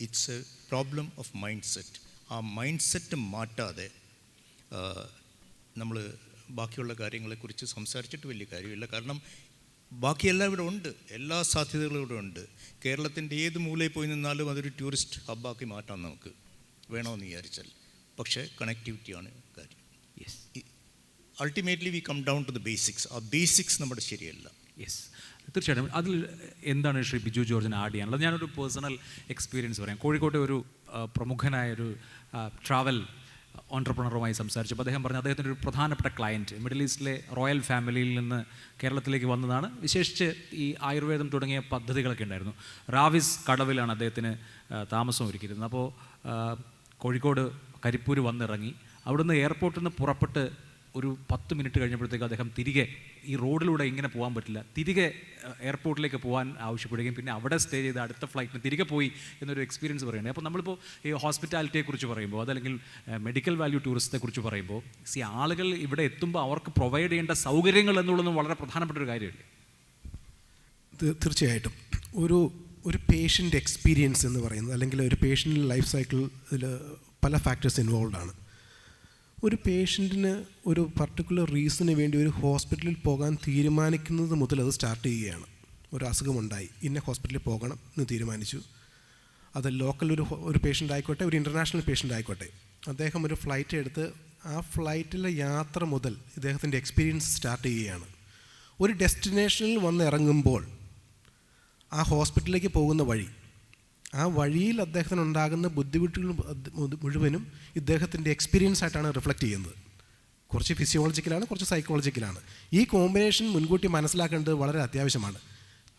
it's A problem of mind set. ആ മൈൻഡ് സെറ്റ് മാറ്റാതെ നമ്മൾ ബാക്കിയുള്ള കാര്യങ്ങളെക്കുറിച്ച് സംസാരിച്ചിട്ട് വലിയ കാര്യമില്ല. കാരണം ബാക്കിയെല്ലാം ഇവിടെ ഉണ്ട്, എല്ലാ സാധ്യതകളും ഇവിടെ ഉണ്ട്. കേരളത്തിൻ്റെ ഏത് മൂലയിൽ പോയി നിന്നാലും അതൊരു ടൂറിസ്റ്റ് ഹബ്ബാക്കി മാറ്റാം നമുക്ക്, വേണമെന്ന് വിചാരിച്ചാൽ. പക്ഷേ കണക്ടിവിറ്റിയാണ് കാര്യം. Ultimately we come down to the basics. ആ ബേസിക്സ് നമ്മുടെ ശരിയല്ല. യെസ്, തീർച്ചയായിട്ടും. അതിൽ എന്താണ് ശ്രീ ബിജു ജോർജിന് ആഡ് ചെയ്യാനുള്ളത്? ഞാനൊരു പേഴ്സണൽ എക്സ്പീരിയൻസ് പറയാം. കോഴിക്കോട്ടെ ഒരു പ്രമുഖനായൊരു ട്രാവൽ ഓൺട്രപ്രണറുമായി സംസാരിച്ചപ്പോൾ അദ്ദേഹം പറഞ്ഞു അദ്ദേഹത്തിൻ്റെ ഒരു പ്രധാനപ്പെട്ട ക്ലയൻറ്റ് മിഡിൽ ഈസ്റ്റിലെ റോയൽ ഫാമിലിയിൽ നിന്ന് കേരളത്തിലേക്ക് വന്നതാണ്. വിശേഷിച്ച് ഈ ആയുർവേദം തുടങ്ങിയ പദ്ധതികളൊക്കെ ഉണ്ടായിരുന്നു. റാവിസ് കടവിലാണ് അദ്ദേഹത്തിന് താമസം ഒരുക്കിയിരുന്നത്. അപ്പോൾ കോഴിക്കോട് കരിപ്പൂര് വന്നിറങ്ങി അവിടുന്ന് എയർപോർട്ടിൽ നിന്ന് പുറപ്പെട്ട് ഒരു 10 മിനിറ്റ് കഴിഞ്ഞപ്പോഴത്തേക്ക് അദ്ദേഹം തിരികെ ഈ റോഡിലൂടെ ഇങ്ങനെ പോകാൻ പറ്റില്ല, തിരികെ എയർപോർട്ടിലേക്ക് പോകാൻ ആവശ്യപ്പെടുകയും പിന്നെ അവിടെ സ്റ്റേ ചെയ്ത് അടുത്ത ഫ്ലൈറ്റിന് തിരികെ പോയി എന്നൊരു എക്സ്പീരിയൻസ് പറയുന്നത്. അപ്പോൾ നമ്മളിപ്പോൾ ഈ ഹോസ്പിറ്റാലിറ്റിയെക്കുറിച്ച് പറയുമ്പോൾ അതല്ലെങ്കിൽ മെഡിക്കൽ വാല്യൂ ടൂറിസത്തെക്കുറിച്ച് പറയുമ്പോൾ ആളുകൾ ഇവിടെ എത്തുമ്പോൾ അവർക്ക് പ്രൊവൈഡ് ചെയ്യേണ്ട സൗകര്യങ്ങൾ എന്നുള്ളതും വളരെ പ്രധാനപ്പെട്ട ഒരു കാര്യമല്ലേ? തീർച്ചയായിട്ടും. ഒരു പേഷ്യൻ്റ് എക്സ്പീരിയൻസ് എന്ന് പറയുന്നത് അല്ലെങ്കിൽ ഒരു പേഷ്യൻ്റ് ലൈഫ് സൈക്കിളിൽ പല ഫാക്ടേഴ്സ് ഇൻവോൾവ് ആണ്. ഒരു പേഷ്യൻറ്റിന് ഒരു പർട്ടിക്കുലർ റീസണിന് വേണ്ടി ഒരു ഹോസ്പിറ്റലിൽ പോകാൻ തീരുമാനിക്കുന്നത് മുതൽ അത് സ്റ്റാർട്ട് ചെയ്യുകയാണ്. ഒരു അസുഖമുണ്ടായി, ഇന്ന ഹോസ്പിറ്റലിൽ പോകണം എന്ന് തീരുമാനിച്ചു. അത് ലോക്കൽ ഒരു പേഷ്യൻ്റ് ആയിക്കോട്ടെ, ഒരു ഇൻ്റർനാഷണൽ പേഷ്യൻ്റ് ആയിക്കോട്ടെ, അദ്ദേഹം ഒരു ഫ്ലൈറ്റ് എടുത്ത് ആ ഫ്ലൈറ്റിലെ യാത്ര മുതൽ ഇദ്ദേഹത്തിൻ്റെ എക്സ്പീരിയൻസ് സ്റ്റാർട്ട് ചെയ്യുകയാണ്. ഒരു ഡെസ്റ്റിനേഷനിൽ വന്ന് ഇറങ്ങുമ്പോൾ ആ ഹോസ്പിറ്റലിലേക്ക് പോകുന്ന വഴി, ആ വഴിയിൽ അദ്ദേഹത്തിനുണ്ടാകുന്ന ബുദ്ധിമുട്ടുകൾ മുഴുവനും ഇദ്ദേഹത്തിൻ്റെ എക്സ്പീരിയൻസ് ആയിട്ടാണ് റിഫ്ലക്റ്റ് ചെയ്യുന്നത്. കുറച്ച് ഫിസിയോളജിക്കലാണ്, കുറച്ച് സൈക്കോളജിക്കലാണ്. ഈ കോമ്പിനേഷൻ മുൻകൂട്ടി മനസ്സിലാക്കേണ്ടത് വളരെ അത്യാവശ്യമാണ്.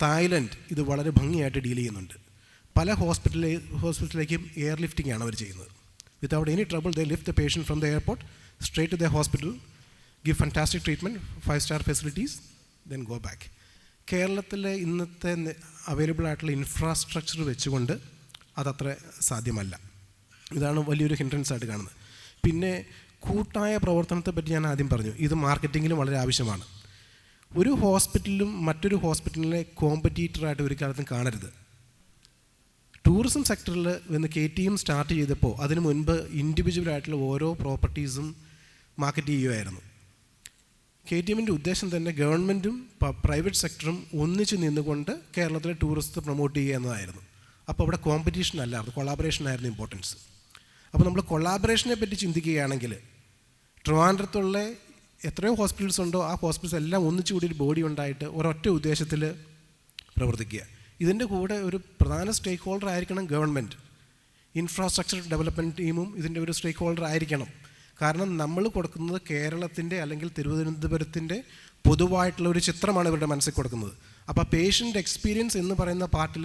തായ്ലൻഡ് ഇത് വളരെ ഭംഗിയായിട്ട് ഡീൽ ചെയ്യുന്നുണ്ട്. പല ഹോസ്പിറ്റലിലേക്കും എയർ ലിഫ്റ്റിംഗ് ആണ് അവർ ചെയ്യുന്നത്. Without any trouble they lift the patient from the airport straight to the hospital, give fantastic treatment, 5-star facilities, then go back. കേരളത്തിലെ ഇന്നത്തെ അവൈലബിൾ ആയിട്ടുള്ള ഇൻഫ്രാസ്ട്രക്ചർ വെച്ചുകൊണ്ട് അതത്ര സാധ്യമല്ല. ഇതാണ് വലിയൊരു ഹിൻഡ്രൻസ് ആയിട്ട് കാണുന്നത്. പിന്നെ കൂട്ടായ പ്രവർത്തനത്തെ പറ്റി ഞാൻ ആദ്യം പറഞ്ഞു, ഇത് മാർക്കറ്റിങ്ങിലും വളരെ ആവശ്യമാണ്. ഒരു ഹോസ്പിറ്റലിലും മറ്റൊരു ഹോസ്പിറ്റലിനെ കോമ്പറ്റീറ്ററായിട്ട് ഒരു കാലത്തും കാണരുത്. ടൂറിസം സെക്ടറിൽ വന്ന് KTM സ്റ്റാർട്ട് ചെയ്തപ്പോൾ അതിന് മുൻപ് ഇൻഡിവിജ്വലായിട്ടുള്ള ഓരോ പ്രോപ്പർട്ടീസും മാർക്കറ്റ് ചെയ്യുമായിരുന്നു. KTMൻ്റെ ഉദ്ദേശം തന്നെ ഗവൺമെൻറ്റും പ്രൈവറ്റ് സെക്ടറും ഒന്നിച്ച് നിന്നുകൊണ്ട് കേരളത്തിലെ ടൂറിസത്തെ പ്രൊമോട്ട് ചെയ്യുക എന്നതായിരുന്നു. അപ്പോൾ അവിടെ കോമ്പറ്റീഷൻ അല്ലായിരുന്നു, കൊളാബറേഷൻ ആയിരുന്നു ഇമ്പോർട്ടൻസ്. അപ്പോൾ നമ്മൾ കൊളാബറേഷനെ പറ്റി ചിന്തിക്കുകയാണെങ്കിൽ ട്രിവാൻഡ്രത്തുള്ള എത്രയോ ഹോസ്പിറ്റൽസ് ഉണ്ടോ ആ ഹോസ്പിറ്റൽസ് എല്ലാം ഒന്നിച്ചുകൂടി ഒരു ബോഡി ഉണ്ടായിട്ട് ഒരൊറ്റ ഉദ്ദേശത്തിൽ പ്രവർത്തിക്കുക. ഇതിൻ്റെ കൂടെ ഒരു പ്രധാന സ്റ്റേക്ക് ഹോൾഡർ ആയിരിക്കണം ഗവൺമെൻറ്. ഇൻഫ്രാസ്ട്രക്ചർ ഡെവലപ്മെൻറ്റ് ടീമും ഇതിൻ്റെ ഒരു സ്റ്റേക്ക് ഹോൾഡർ ആയിരിക്കണം. കാരണം നമ്മൾ കൊടുക്കുന്നത് കേരളത്തിൻ്റെ അല്ലെങ്കിൽ തിരുവനന്തപുരത്തിൻ്റെ പൊതുവായിട്ടുള്ള ഒരു ചിത്രമാണ് ഇവരുടെ മനസ്സിൽ കൊടുക്കുന്നത്. അപ്പോൾ പേഷ്യൻ്റ് എക്സ്പീരിയൻസ് എന്ന് പറയുന്ന പാർട്ടിൽ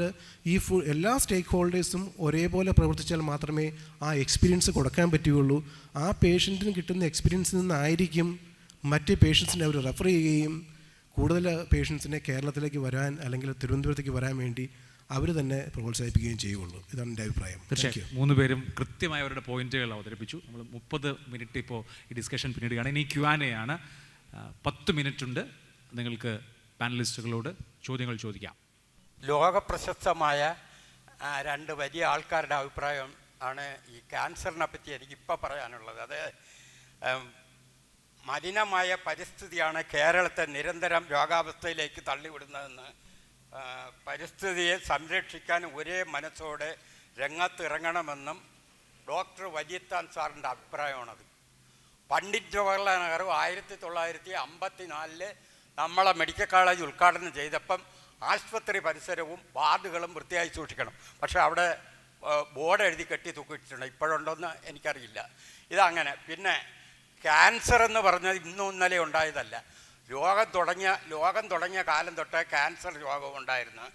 ഈ എല്ലാ സ്റ്റേക്ക് ഹോൾഡേഴ്സും ഒരേപോലെ പ്രവർത്തിച്ചാൽ മാത്രമേ ആ എക്സ്പീരിയൻസ് കൊടുക്കാൻ പറ്റുകയുള്ളൂ. ആ പേഷ്യൻറ്റിന് കിട്ടുന്ന എക്സ്പീരിയൻസിൽ നിന്നായിരിക്കും മറ്റ് പേഷ്യൻസിനെ അവർ റെഫർ ചെയ്യുകയും കൂടുതൽ പേഷ്യൻസിനെ കേരളത്തിലേക്ക് വരാൻ അല്ലെങ്കിൽ തിരുവനന്തപുരത്തേക്ക് വരാൻ വേണ്ടി അവർ തന്നെ പ്രോത്സാഹിപ്പിക്കുകയും ചെയ്യുള്ളൂ. ഇതാണ് എൻ്റെ അഭിപ്രായം. തീർച്ചയായും 3 പേരും കൃത്യമായ അവരുടെ പോയിന്റുകൾ അവതരിപ്പിച്ചു. നമ്മൾ 30 മിനിറ്റ് ഇപ്പോൾ ഈ ഡിസ്കഷൻ പിന്നീട് കാണാൻ. ഇനി Q&A ആണ്. 10 മിനിറ്റുണ്ട്. നിങ്ങൾക്ക് പാനലിസ്റ്റുകളോട് ചോദ്യങ്ങൾ ചോദിക്കാം. ലോകപ്രശസ്തമായ 2 വലിയ ആൾക്കാരുടെ അഭിപ്രായം ആണ് ഈ ക്യാൻസറിനെ പറ്റി എനിക്കിപ്പോൾ പറയാനുള്ളത്. അത് മലിനമായ പരിസ്ഥിതിയാണ് കേരളത്തെ നിരന്തരം രോഗാവസ്ഥയിലേക്ക് തള്ളിവിടുന്നതെന്ന്, പരിസ്ഥിതിയെ സംരക്ഷിക്കാൻ ഒരേ മനസ്സോടെ രംഗത്തിറങ്ങണമെന്നും ഡോക്ടർ വജിത്താൻ സാറിൻ്റെ അഭിപ്രായമാണത്. പണ്ഡിറ്റ് ജവഹർലാൽ നെഹ്റു 1954 നമ്മളെ മെഡിക്കൽ കോളേജ് ഉദ്ഘാടനം ചെയ്തപ്പം ആശുപത്രി പരിസരവും വാർഡുകളും വൃത്തിയായി സൂക്ഷിക്കണം. പക്ഷേ അവിടെ ബോർഡ് എഴുതി കെട്ടി തൂക്കിയിട്ടുണ്ട്. ഇപ്പോഴുണ്ടോയെന്ന് എനിക്കറിയില്ല. ഇതങ്ങനെ. പിന്നെ ക്യാൻസർ എന്ന് പറഞ്ഞത് ഇന്നും ഇന്നലെ ഉണ്ടായതല്ല. ലോകം തുടങ്ങിയ കാലം തൊട്ട് ക്യാൻസർ രോഗം ഉണ്ടായിരുന്നു.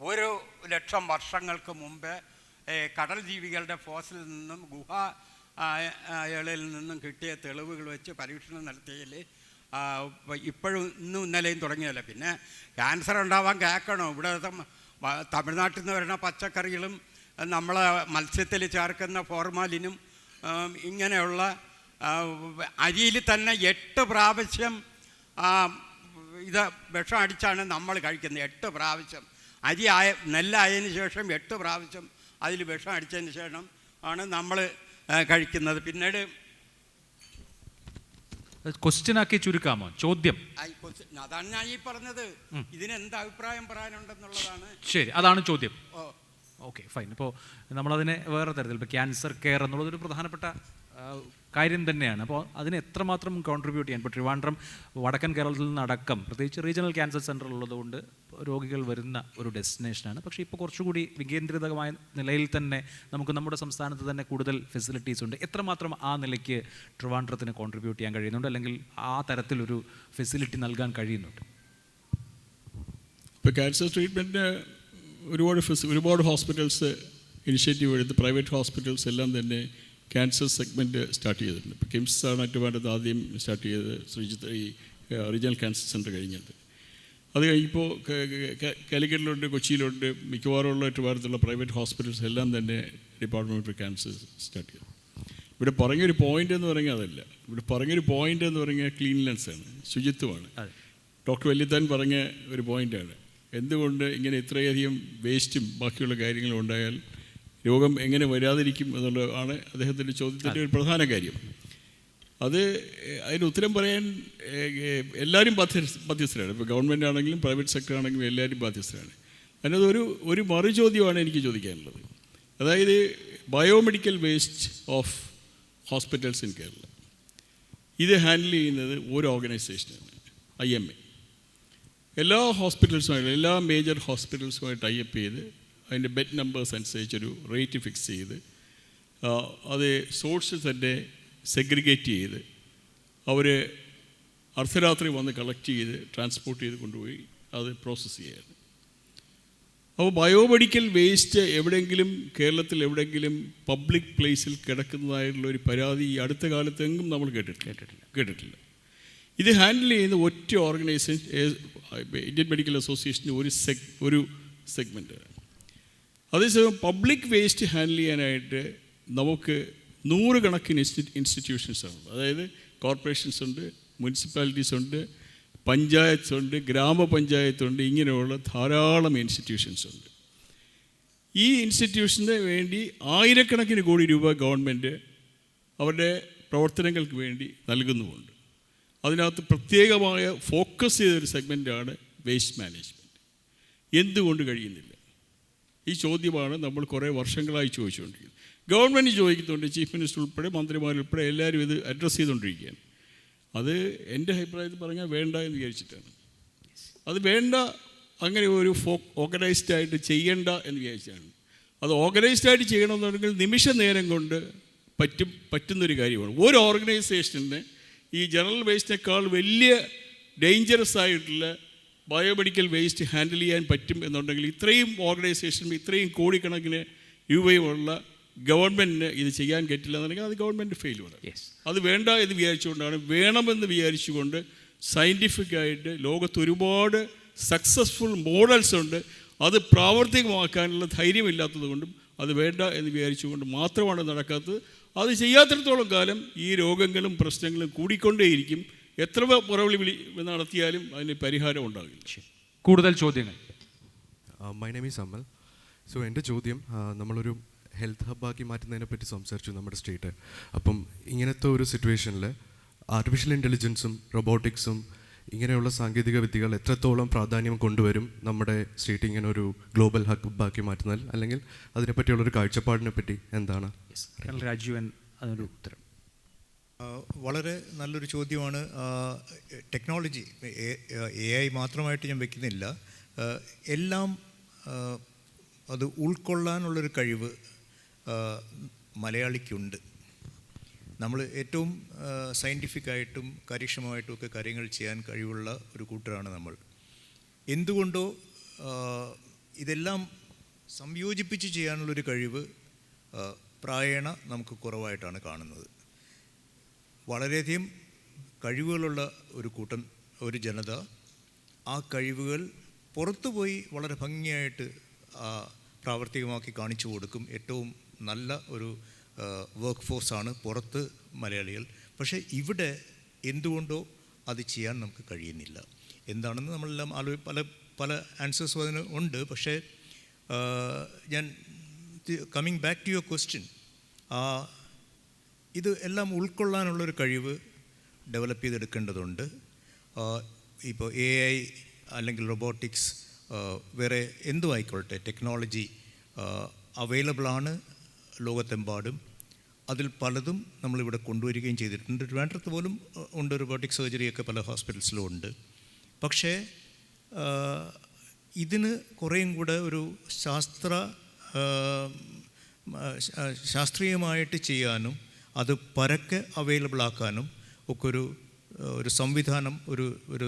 1,00,000 വർഷങ്ങൾക്ക് മുമ്പ് കടൽ ജീവികളുടെ ഫോസിൽ നിന്നും ഗുഹകളിൽ നിന്നും കിട്ടിയ തെളിവുകൾ വെച്ച് പരീക്ഷണം നടത്തിയതിൽ ഇപ്പോഴും ഇന്നും ഇന്നലെയും തുടങ്ങിയതല്ല. പിന്നെ ക്യാൻസർ ഉണ്ടാവാൻ കേൾക്കണോ? ഇവിടെ തമിഴ്നാട്ടിൽ നിന്ന് വരുന്ന പച്ചക്കറികളും നമ്മളെ മത്സ്യത്തിൽ ചേർക്കുന്ന ഫോർമാലിനും ഇങ്ങനെയുള്ള അരിയിൽ തന്നെ 8 പ്രാവശ്യം ഇത് വിഷം അടിച്ചാണ് നമ്മൾ കഴിക്കുന്നത്. 8 പ്രാവശ്യം നെല്ലായതിനു ശേഷം 8 പ്രാവശ്യം അതിൽ വിഷം അടിച്ചതിന് ശേഷം ആണ് നമ്മൾ കഴിക്കുന്നത്. പിന്നീട് ക്വസ്റ്റ്യനാക്കി ചുരുക്കാമോ? ചോദ്യം അതാണ് ഞാൻ ഈ പറഞ്ഞത്. ഇതിനെന്ത് അഭിപ്രായം പറയാനുണ്ടെന്നുള്ളതാണ്. ശരി, അതാണ് ചോദ്യം. Okay, fine. ഇപ്പോൾ നമ്മളതിനെ വേറെ തരത്തിൽ, ഇപ്പോൾ ക്യാൻസർ കെയർ എന്നുള്ളതൊരു പ്രധാനപ്പെട്ട കാര്യം തന്നെയാണ്. അപ്പോൾ അതിന് എത്രമാത്രം കോൺട്രിബ്യൂട്ട് ചെയ്യാൻ, ഇപ്പോൾ ട്രിവാൻഡ്രം വടക്കൻ കേരളത്തിൽ നിന്നടക്കം പ്രത്യേകിച്ച് റീജിയണൽ ക്യാൻസർ സെൻ്റർ ഉള്ളതുകൊണ്ട് രോഗികൾ വരുന്ന ഒരു ഡെസ്റ്റിനേഷനാണ്. പക്ഷേ ഇപ്പോൾ കുറച്ചുകൂടി വികേന്ദ്രിതമായ നിലയിൽ തന്നെ നമുക്ക് നമ്മുടെ സംസ്ഥാനത്ത് തന്നെ കൂടുതൽ ഫെസിലിറ്റീസ് ഉണ്ട്. എത്രമാത്രം ആ നിലയ്ക്ക് ട്രിവാൻഡ്രത്തിന് കോൺട്രിബ്യൂട്ട് ചെയ്യാൻ കഴിയുന്നുണ്ട്, അല്ലെങ്കിൽ ആ തരത്തിലൊരു ഫെസിലിറ്റി നൽകാൻ കഴിയുന്നുണ്ട്? ഇപ്പോൾ ക്യാൻസർ ട്രീറ്റ്മെൻറ്റിന് ഒരുപാട് ഹോസ്പിറ്റൽസ് ഇനിഷ്യേറ്റീവ് എടുത്ത്, പ്രൈവറ്റ് ഹോസ്പിറ്റൽസ് എല്ലാം തന്നെ ക്യാൻസർ സെഗ്മെൻറ്റ് സ്റ്റാർട്ട് ചെയ്തിട്ടുണ്ട്. ഇപ്പോൾ കിംസ് ആണ് ട്രിവാൻഡ്രത്ത് ആദ്യം സ്റ്റാർട്ട് ചെയ്തത്, ശ്രീജിത്ത് ഈ റീജിയണൽ ക്യാൻസർ സെൻറ്റർ കഴിഞ്ഞത്. അത് കഴിഞ്ഞപ്പോൾ കാലിക്കറ്റിലുണ്ട്, കൊച്ചിയിലുണ്ട്, മിക്കവാറുമുള്ള ട്രിവാൻഡ്രത്തുള്ള പ്രൈവറ്റ് ഹോസ്പിറ്റൽസ് എല്ലാം തന്നെ ഡിപ്പാർട്ട്മെൻറ്റ് ഓഫ് ക്യാൻസർ സ്റ്റാർട്ട് ചെയ്തു. ഇവിടെ പറഞ്ഞൊരു പോയിൻ്റ് എന്ന് പറഞ്ഞാൽ അതല്ല. ഇവിടെ പറഞ്ഞൊരു പോയിൻ്റ് എന്ന് പറഞ്ഞാൽ ക്ലീൻനെസ്സാണ്, ശുചിത്വമാണ്. ഡോക്ടർ വല്യത്താൻ പറഞ്ഞ ഒരു പോയിൻ്റാണ്. എന്തുകൊണ്ട് ഇങ്ങനെ ഇത്രയധികം വേസ്റ്റും ബാക്കിയുള്ള കാര്യങ്ങളും ഉണ്ടായാൽ രോഗം എങ്ങനെ വരാതിരിക്കും എന്നുള്ളതാണ് അദ്ദേഹത്തിൻ്റെ ചോദ്യത്തിൻ്റെ ഒരു പ്രധാന കാര്യം. അതിന് ഉത്തരം പറയാൻ എല്ലാവരും ബാധ്യസ്ഥരാണ്. ഇപ്പോൾ ഗവൺമെൻറ് ആണെങ്കിലും പ്രൈവറ്റ് സെക്ടർ ആണെങ്കിലും എല്ലാവരും ബാധ്യസ്ഥരാണ്. അതിനകത്ത് ഒരു മറുചോദ്യമാണ് എനിക്ക് ചോദിക്കാനുള്ളത്. അതായത് biomedical waste of hospitals in Kerala, ഇത് ഹാൻഡിൽ ചെയ്യുന്നത് ഒരു ഓർഗനൈസേഷനാണ്, IMA. എല്ലാ ഹോസ്പിറ്റൽസുമായിട്ട്, എല്ലാ മേജർ ഹോസ്പിറ്റൽസുമായിട്ട് ടൈപ്പ് ചെയ്ത് അതിൻ്റെ ബെഡ് നമ്പേഴ്സ് അനുസരിച്ചൊരു റേറ്റ് ഫിക്സ് ചെയ്ത് അത് സോഴ്സ് തന്നെ സെഗ്രിഗേറ്റ് ചെയ്ത് അവർ അർദ്ധരാത്രി വന്ന് കളക്ട് ചെയ്ത് ട്രാൻസ്പോർട്ട് ചെയ്ത് കൊണ്ടുപോയി അത് പ്രോസസ്സ് ചെയ്യുകയാണ്. അപ്പോൾ ബയോമെഡിക്കൽ വേസ്റ്റ് എവിടെയെങ്കിലും കേരളത്തിൽ എവിടെയെങ്കിലും പബ്ലിക് പ്ലേസിൽ കിടക്കുന്നതായിട്ടുള്ള ഒരു പരാതി ഈ അടുത്ത കാലത്തെങ്കിലും നമ്മൾ കേട്ടിട്ടില്ല. ഇത് ഹാൻഡിൽ ചെയ്യുന്ന ഒറ്റ ഓർഗനൈസേഷൻ ഇന്ത്യൻ മെഡിക്കൽ അസോസിയേഷൻ്റെ ഒരു സെഗ്മെൻറ്റാണ്. അതേസമയം പബ്ലിക് വേസ്റ്റ് ഹാൻഡിൽ ചെയ്യാനായിട്ട് നമുക്ക് 100 കണക്കിന് ഇൻസ്റ്റിറ്റ്യൂഷൻസാണ്. അതായത് കോർപ്പറേഷൻസ് ഉണ്ട്, മുനിസിപ്പാലിറ്റീസ് ഉണ്ട്, പഞ്ചായത്ത് ഉണ്ട്, ഗ്രാമപഞ്ചായത്തുണ്ട്, ഇങ്ങനെയുള്ള ധാരാളം ഇൻസ്റ്റിറ്റ്യൂഷൻസ് ഉണ്ട്. ഈ ഇൻസ്റ്റിറ്റ്യൂഷന് വേണ്ടി ആയിരക്കണക്കിന് കോടി രൂപ ഗവൺമെൻറ് അവരുടെ പ്രവർത്തനങ്ങൾക്ക് വേണ്ടി നൽകുന്നുമുണ്ട്. അതിനകത്ത് പ്രത്യേകമായ ഫോക്കസ് ചെയ്തൊരു സെഗ്മെൻറ്റാണ് വേസ്റ്റ് മാനേജ്മെൻറ്റ്. എന്തുകൊണ്ട് കഴിയുന്നില്ല? ഈ ചോദ്യമാണ് നമ്മൾ കുറേ വർഷങ്ങളായി ചോദിച്ചുകൊണ്ടിരിക്കുന്നത്. ഗവൺമെൻറ് ചോദിക്കുന്നുണ്ട്, ചീഫ് മിനിസ്റ്റർ ഉൾപ്പെടെ മന്ത്രിമാരുൾപ്പെടെ എല്ലാവരും ഇത് അഡ്രസ്സ് ചെയ്തുകൊണ്ടിരിക്കുകയാണ്. അത് എൻ്റെ അഭിപ്രായത്തിൽ പറഞ്ഞാൽ വേണ്ട എന്ന് വിചാരിച്ചിട്ടാണ്. അത് വേണ്ട, അങ്ങനെ ഒരു ഓർഗനൈസ്ഡായിട്ട് ചെയ്യണ്ട എന്ന് വിചാരിച്ചാണ്. അത് ഓർഗനൈസ്ഡായിട്ട് ചെയ്യണമെന്നുണ്ടെങ്കിൽ നിമിഷ നേരം കൊണ്ട് പറ്റുന്നൊരു കാര്യമാണ്. ഒരു ഓർഗനൈസേഷന് ഈ ജനറൽ വേസ്റ്റിനേക്കാൾ വലിയ ഡേഞ്ചറസ് ആയിട്ടുള്ള ബയോമെഡിക്കൽ വേസ്റ്റ് ഹാൻഡിൽ ചെയ്യാൻ പറ്റും എന്നുണ്ടെങ്കിൽ ഇത്രയും ഓർഗനൈസേഷനും ഇത്രയും കോടിക്കണക്കിന് രൂപയുമുള്ള ഗവൺമെൻറ്റിന് ഇത് ചെയ്യാൻ പറ്റില്ല എന്നുണ്ടെങ്കിൽ അത് ഗവൺമെൻറ് ഫെയിലുമാണ്. അത് വേണ്ട എന്ന് വിചാരിച്ചുകൊണ്ടാണ്, വേണമെന്ന് വിചാരിച്ചുകൊണ്ട് സയൻറ്റിഫിക്കായിട്ട് ലോകത്ത് ഒരുപാട് സക്സസ്ഫുൾ മോഡൽസ് ഉണ്ട്. അത് പ്രാവർത്തികമാക്കാനുള്ള ധൈര്യമില്ലാത്തത് കൊണ്ടും അത് വേണ്ട എന്ന് വിചാരിച്ചുകൊണ്ട് മാത്രമാണ് നടക്കാത്തത്. അത് ചെയ്യാത്തിടത്തോളം കാലം ഈ രോഗങ്ങളും പ്രശ്നങ്ങളും കൂടിക്കൊണ്ടേയിരിക്കും. എത്ര പുറവിളി നടത്തിയാലും അതിന് പരിഹാരം ഉണ്ടാകില്ല. കൂടുതൽ ചോദ്യങ്ങൾ. My name is Amal. So എൻ്റെ ചോദ്യം, നമ്മളൊരു ഹെൽത്ത് ഹബ്ബാക്കി മാറ്റുന്നതിനെ പറ്റി സംസാരിച്ചു നമ്മുടെ സ്റ്റേറ്റ്. അപ്പം ഇങ്ങനത്തെ ഒരു സിറ്റുവേഷനിൽ ആർട്ടിഫിഷ്യൽ ഇൻ്റലിജൻസും റോബോട്ടിക്സും ഇങ്ങനെയുള്ള സാങ്കേതിക വിദ്യകൾ എത്രത്തോളം പ്രാധാന്യം കൊണ്ടുവരും നമ്മുടെ സ്റ്റേറ്റ് ഇങ്ങനെ ഒരു ഗ്ലോബൽ ഹബ്ബാക്കി മാറ്റുന്നതിൽ, അല്ലെങ്കിൽ അതിനെപ്പറ്റിയുള്ളൊരു കാഴ്ചപ്പാടിനെ പറ്റി എന്താണ്? രാജീവൻ അതിനൊരു ഉത്തരം. വളരെ നല്ലൊരു ചോദ്യമാണ്. ടെക്നോളജി AI മാത്രമായിട്ട് ഞാൻ വയ്ക്കുന്നില്ല. എല്ലാം അത് ഉൾക്കൊള്ളാനുള്ളൊരു കഴിവ് മലയാളിക്കുണ്ട്. നമ്മൾ ഏറ്റവും സയൻറ്റിഫിക്കായിട്ടും കാര്യക്ഷമമായിട്ടും ഒക്കെ കാര്യങ്ങൾ ചെയ്യാൻ കഴിവുള്ള ഒരു കൂട്ടരാണ് നമ്മൾ. എന്തുകൊണ്ടോ ഇതെല്ലാം സംയോജിപ്പിച്ച് ചെയ്യാനുള്ളൊരു കഴിവ് പ്രായേണ നമുക്ക് കുറവായിട്ടാണ് കാണുന്നത്. വളരെയധികം കഴിവുകളുള്ള ഒരു കൂട്ടം, ഒരു ജനത, ആ കഴിവുകൾ പുറത്തുപോയി വളരെ ഭംഗിയായിട്ട് പ്രാവർത്തികമാക്കി കാണിച്ചു കൊടുക്കും. ഏറ്റവും നല്ല ഒരു വർക്ക് ഫോഴ്സാണ് പുറത്ത് മലയാളികൾ. പക്ഷേ ഇവിടെ എന്തുകൊണ്ടോ അത് ചെയ്യാൻ നമുക്ക് കഴിയുന്നില്ല. എന്താണെന്ന് നമ്മളെല്ലാം പല ആൻസേഴ്സും അതിന് ഉണ്ട്. പക്ഷേ ഞാൻ coming back to your question, ഇത് എല്ലാം ഉൾക്കൊള്ളാനുള്ളൊരു കഴിവ് ഡെവലപ്പ് ചെയ്തെടുക്കേണ്ടതുണ്ട്. ഇപ്പോൾ AI അല്ലെങ്കിൽ റോബോട്ടിക്സ്, വേറെ എന്തും ആയിക്കോട്ടെ, ടെക്നോളജി അവൈലബിളാണ് ലോകത്തെമ്പാടും. അതിൽ പലതും നമ്മളിവിടെ കൊണ്ടുവരികയും ചെയ്തിട്ടുണ്ട്. വേണ്ടത് പോലും ഉണ്ട്. റോബോട്ടിക് സർജറിയൊക്കെ പല ഹോസ്പിറ്റൽസിലും ഉണ്ട്. പക്ഷേ ഇതിന് കുറേയും കൂടെ ഒരു ശാസ്ത്രീയമായിട്ട് ചെയ്യാനും അത് പരക്കെ അവൈലബിൾ ആക്കാനും ഒക്കെ ഒരു സംവിധാനം, ഒരു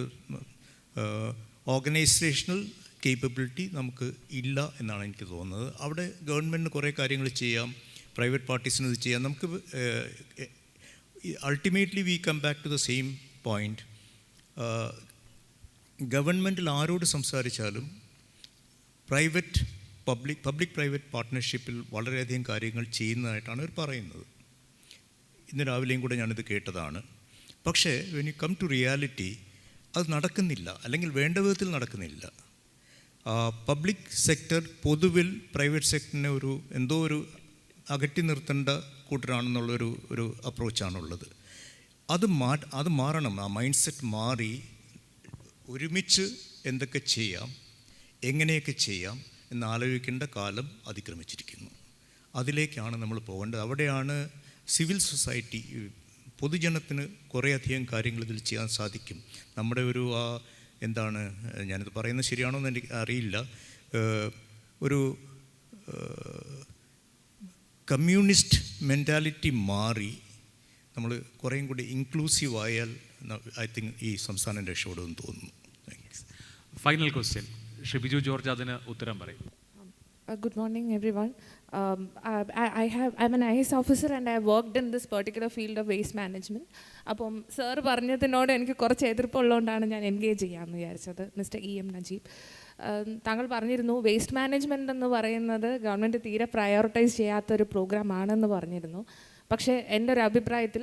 ഓർഗനൈസേഷണൽ കേപ്പബിലിറ്റി നമുക്ക് ഇല്ല എന്നാണ് എനിക്ക് തോന്നുന്നത്. അവിടെ ഗവൺമെൻറ്റിന് കുറേ കാര്യങ്ങൾ ചെയ്യാം, പ്രൈവറ്റ് പാർട്ടീസിന് ഇത് ചെയ്യാം. നമുക്ക് ultimately we come back to the same point. ഗവൺമെൻറ്റിൽ ആരോട് സംസാരിച്ചാലും പബ്ലിക് പ്രൈവറ്റ് പാർട്ട്ണർഷിപ്പിൽ വളരെയധികം കാര്യങ്ങൾ ചെയ്യുന്നതായിട്ടാണ് അവർ പറയുന്നത്. ഇന്ന് രാവിലെയും കൂടെ ഞാനിത് കേട്ടതാണ്. പക്ഷേ when you come to reality അത് നടക്കുന്നില്ല, അല്ലെങ്കിൽ വേണ്ട വിധത്തിൽ നടക്കുന്നില്ല. പബ്ലിക് സെക്ടർ പൊതുവിൽ പ്രൈവറ്റ് സെക്ടറിനെ എന്തോ ഒരു അകറ്റി നിർത്തേണ്ട കൂട്ടരാണെന്നുള്ളൊരു അപ്രോച്ചാണുള്ളത്. അത് മാറണം. ആ മൈൻഡ് സെറ്റ് മാറി ഒരുമിച്ച് എന്തൊക്കെ ചെയ്യാം, എങ്ങനെയൊക്കെ ചെയ്യാം എന്നാലോചിക്കേണ്ട കാലം അതിക്രമിച്ചിരിക്കുന്നു. അതിലേക്കാണ് നമ്മൾ പോകേണ്ടത്. അവിടെയാണ് സിവിൽ സൊസൈറ്റി, പൊതുജനത്തിന് കുറേയധികം കാര്യങ്ങൾ ഇതിൽ ചെയ്യാൻ സാധിക്കും. നമ്മുടെ എന്താണ്, ഞാനിത് പറയുന്നത് ശരിയാണോ എന്ന് എനിക്ക് അറിയില്ല, ഒരു കമ്മ്യൂണിസ്റ്റ് മെൻറ്റാലിറ്റി മാറി നമ്മൾ കുറേയും കൂടി ഇൻക്ലൂസീവ് ആയാൽ ഐ തിങ്ക് ഈ സംസ്ഥാനം രക്ഷപ്പെടുമെന്ന് തോന്നുന്നു. ഫൈനൽ ക്വസ്റ്റ്യൻ, ഷിബിജു ജോർജ് അതിന് ഉത്തരം പറയും. Good morning, everyone. I'm an IAS officer and I have worked in this particular field of waste management. അപ്പം സാർ പറഞ്ഞതിനോട് എനിക്ക് കുറച്ച് എതിർപ്പുള്ളതുകൊണ്ടാണ് ഞാൻ എൻഗേജ് ചെയ്യാമെന്ന് വിചാരിച്ചത്. മിസ്റ്റർ EM നജീബ്, താങ്കൾ പറഞ്ഞിരുന്നു വേസ്റ്റ് മാനേജ്മെൻറ്റ് എന്ന് പറയുന്നത് ഗവൺമെൻറ് തീരെ പ്രയോറിറ്റൈസ് ചെയ്യാത്തൊരു പ്രോഗ്രാം ആണെന്ന് പറഞ്ഞിരുന്നു. പക്ഷേ എൻ്റെ ഒരു അഭിപ്രായത്തിൽ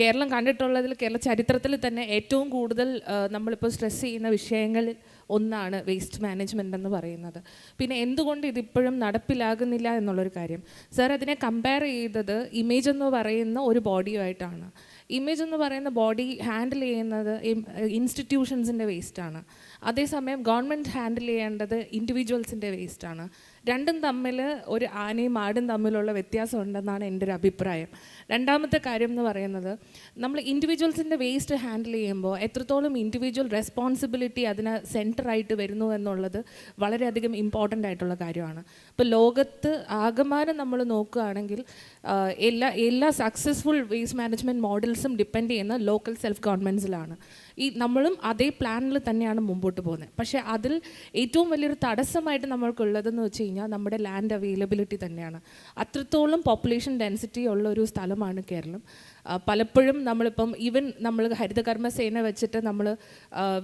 കേരളം കണ്ടിട്ടുള്ളതിൽ, കേരള ചരിത്രത്തിൽ തന്നെ ഏറ്റവും കൂടുതൽ നമ്മളിപ്പോൾ സ്ട്രെസ് ചെയ്യുന്ന വിഷയങ്ങളിൽ ഒന്നാണ് വേസ്റ്റ് മാനേജ്മെൻ്റ് എന്ന് പറയുന്നത്. പിന്നെ എന്തുകൊണ്ട് ഇതിപ്പോഴും നടപ്പിലാകുന്നില്ല എന്നുള്ളൊരു കാര്യം, സാർ അതിനെ കമ്പയർ ചെയ്തത് ഇമേജ് എന്ന് പറയുന്ന ഒരു ബോഡിയുമായിട്ടാണ്. ഇമേജ് എന്ന് പറയുന്ന ബോഡി ഹാൻഡിൽ ചെയ്യുന്നത് ഇൻസ്റ്റിറ്റ്യൂഷൻസിൻ്റെ വേസ്റ്റാണ്. അതേസമയം ഗവൺമെൻറ് ഹാൻഡിൽ ചെയ്യേണ്ടത് ഇൻഡിവിജ്വൽസിൻ്റെ വേസ്റ്റാണ്. രണ്ടും തമ്മിൽ ഒരു ആനയും ആടും തമ്മിലുള്ള വ്യത്യാസം ഉണ്ടെന്നാണ് എൻ്റെ ഒരു അഭിപ്രായം. രണ്ടാമത്തെ കാര്യം എന്ന് പറയുന്നത്, നമ്മൾ ഇൻഡിവിജ്വൽസിൻ്റെ വേസ്റ്റ് ഹാൻഡിൽ ചെയ്യുമ്പോൾ എത്രത്തോളം ഇൻഡിവിജ്വൽ റെസ്പോൺസിബിലിറ്റി അതിന് സെൻറ്ററായിട്ട് വരുന്നു എന്നുള്ളത് വളരെയധികം ഇമ്പോർട്ടൻ്റ് ആയിട്ടുള്ള കാര്യമാണ്. ഇപ്പോൾ ലോകത്ത് ആകമാനം നമ്മൾ നോക്കുകയാണെങ്കിൽ എല്ലാ സക്സസ്ഫുൾ വേസ്റ്റ് മാനേജ്മെൻറ്റ് മോഡൽസും ഡിപ്പെൻഡ് ചെയ്യുന്ന ലോക്കൽ സെൽഫ് ഗവൺമെൻറ്റ്സിലാണ്. നമ്മളും അതേ പ്ലാനിൽ തന്നെയാണ് മുമ്പോട്ട് പോകുന്നത്. പക്ഷേ അതിൽ ഏറ്റവും വലിയൊരു തടസ്സമായിട്ട് നമ്മൾക്കുള്ളതെന്ന് വെച്ച് കഴിഞ്ഞാൽ നമ്മുടെ ലാൻഡ് അവൈലബിലിറ്റി തന്നെയാണ്. അത്രത്തോളം പോപ്പുലേഷൻ ഡെൻസിറ്റി ഉള്ള ഒരു സ്ഥലമാണ് കേരളം. പലപ്പോഴും നമ്മളിപ്പം നമ്മൾ ഹരിതകർമ്മസേന വെച്ചിട്ട് നമ്മൾ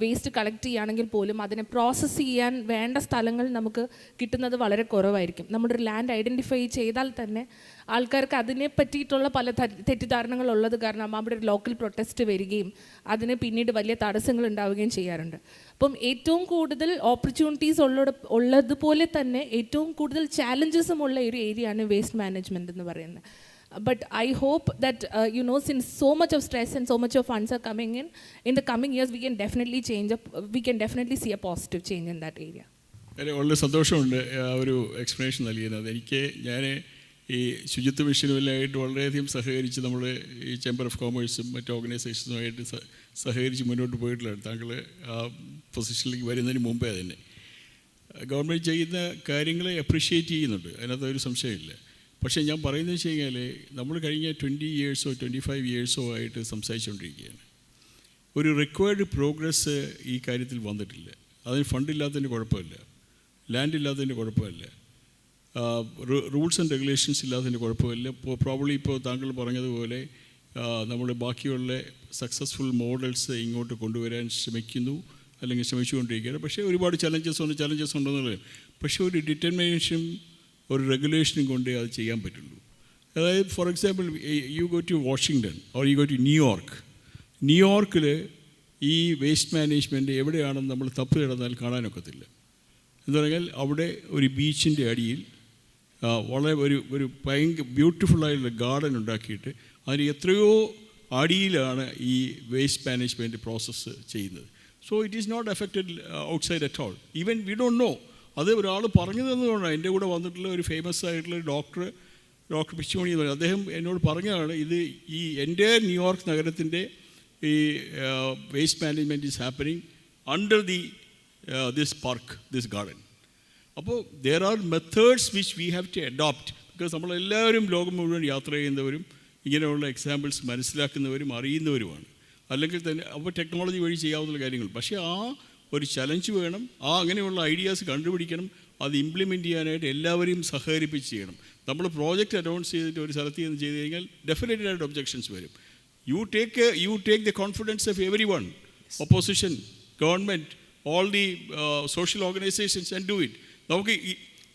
വേസ്റ്റ് കളക്ട് ചെയ്യുകയാണെങ്കിൽ പോലും അതിനെ പ്രോസസ്സ് ചെയ്യാൻ വേണ്ട സ്ഥലങ്ങൾ നമുക്ക് കിട്ടുന്നത് വളരെ കുറവായിരിക്കും. നമ്മുടെ ഒരു ലാൻഡ് ഐഡൻറ്റിഫൈ ചെയ്താൽ തന്നെ ആൾക്കാർക്ക് അതിനെ പറ്റിയിട്ടുള്ള പല തെറ്റിദ്ധാരണകൾ ഉള്ളത് കാരണം അവിടെ ഒരു ലോക്കൽ പ്രൊട്ടസ്റ്റ് വരികയും അതിന് പിന്നീട് വലിയ തടസ്സങ്ങൾ ഉണ്ടാവുകയും ചെയ്യാറുണ്ട്. അപ്പം ഏറ്റവും കൂടുതൽ ഓപ്പർച്യൂണിറ്റീസ് ഉള്ളതുപോലെ തന്നെ ഏറ്റവും കൂടുതൽ ചാലഞ്ചസും ഉള്ള ഒരു ഏരിയയാണ് വേസ്റ്റ് മാനേജ്മെൻറ്റ് എന്ന് പറയുന്നത്. But I hope that, since so much of stress and so much of funds are coming in the coming years, we can definitely see a positive change in that area. വളരെ സന്തോഷമുണ്ട് ഒരു explanation നൽകിയത്. ഞാൻ ഈ ശുചിത്വ മിഷനുമായിട്ട് വളരെയധികം സഹകരിച്ച് നമ്മൾ ഈ ചേംബർ ഓഫ് കോമേഴ്സും മറ്റ് ഓർഗനൈസേഷനുമായിട്ട് സഹകരിച്ച് മുന്നോട്ട് പോയിട്ടുള്ളതാണ്. താങ്കൾ ആ പൊസിഷനിലേക്ക് വരുന്നതിന് മുമ്പേ തന്നെ ഗവൺമെൻറ് ചെയ്യുന്ന കാര്യങ്ങളെ അപ്രിഷ്യേറ്റ് ചെയ്യുന്നുണ്ട്, അതിനകത്ത് ഒരു സംശയമില്ല. പക്ഷേ ഞാൻ പറയുന്നത് വെച്ച് കഴിഞ്ഞാൽ നമ്മൾ കഴിഞ്ഞ 20 yearsോ 25 yearsോ ആയിട്ട് സംസാരിച്ചുകൊണ്ടിരിക്കുകയാണ്. ഒരു റിക്വയർഡ് പ്രോഗ്രസ് ഈ കാര്യത്തിൽ വന്നിട്ടില്ല. അതിന് ഫണ്ടില്ലാത്തതിൻ്റെ കുഴപ്പമില്ല, ലാൻഡ് ഇല്ലാത്തതിൻ്റെ കുഴപ്പമില്ല, റൂൾസ് ആൻഡ് റെഗുലേഷൻസ് ഇല്ലാത്തതിൻ്റെ കുഴപ്പമില്ല. പ്രോബ്ലി ഇപ്പോൾ താങ്കൾ പറഞ്ഞതുപോലെ നമ്മൾ ബാക്കിയുള്ള സക്സസ്ഫുൾ മോഡൽസ് ഇങ്ങോട്ട് കൊണ്ടുവരാൻ ശ്രമിക്കുന്നു അല്ലെങ്കിൽ ശ്രമിച്ചുകൊണ്ടിരിക്കുകയാണ്. പക്ഷേ ഒരുപാട് ചലഞ്ചസ് ഉണ്ടെന്നുള്ളത്. പക്ഷേ ഒരു ഡിറ്റർമിനേഷൻ ഒരു റെഗുലേഷനും കൊണ്ടേ അത് ചെയ്യാൻ പറ്റുള്ളൂ. അതായത് for example you go to Washington or you go to ന്യൂയോർക്കിൽ ഈ വേസ്റ്റ് മാനേജ്മെൻറ്റ് എവിടെയാണെന്ന് നമ്മൾ തപ്പ് കിടന്നാൽ കാണാനൊക്കത്തില്ല. എന്ന് പറഞ്ഞാൽ അവിടെ ഒരു ബീച്ചിൻ്റെ അടിയിൽ വളരെ ഒരു ഭയങ്കര ബ്യൂട്ടിഫുള്ളായിട്ടുള്ള ഗാർഡൻ ഉണ്ടാക്കിയിട്ട് അതിന് എത്രയോ അടിയിലാണ് ഈ വേസ്റ്റ് മാനേജ്മെൻറ്റ് പ്രോസസ്സ് ചെയ്യുന്നത്. So it is not affected outside at all. Even we don't know. അത് ഒരാൾ പറഞ്ഞു തന്നതുകൊണ്ടാണ്. എൻ്റെ കൂടെ വന്നിട്ടുള്ള ഒരു ഫേമസ് ആയിട്ടുള്ള ഡോക്ടർ പിച്ചുമണി എന്ന് പറയുന്നത്. അദ്ദേഹം എന്നോട് പറഞ്ഞതാണ് ഇത് ഈ എൻ്റെ ന്യൂയോർക്ക് നഗരത്തിൻ്റെ ഈ waste management is happening under this park, this garden. അപ്പോൾ there are methods which we have to adopt. Because നമ്മളെല്ലാവരും ലോകം മുഴുവൻ യാത്ര ചെയ്യുന്നവരും ഇങ്ങനെയുള്ള എക്സാമ്പിൾസ് മനസ്സിലാക്കുന്നവരും അറിയുന്നവരുമാണ്. അല്ലെങ്കിൽ തന്നെ അപ്പോൾ ടെക്നോളജി വഴി ചെയ്യാവുന്ന കാര്യങ്ങൾ. പക്ഷേ ആ ഒരു ചലഞ്ച് വേണം, അങ്ങനെയുള്ള ഐഡിയാസ് കണ്ടുപിടിക്കണം, അത് ഇംപ്ലിമെൻറ്റ് ചെയ്യാനായിട്ട് എല്ലാവരെയും സഹകരിപ്പിച്ച് ചെയ്യണം. നമ്മൾ പ്രോജക്റ്റ് അനൗൺസ് ചെയ്തിട്ട് ഒരു സ്ഥലത്ത് നിന്ന് ചെയ്ത് കഴിഞ്ഞാൽ ഡെഫിനറ്റ്ലി ആയിട്ട് ഒബ്ജെക്ഷൻസ് വരും. You take the confidence of every one, opposition, government, all the social organisations and do it. നമുക്ക്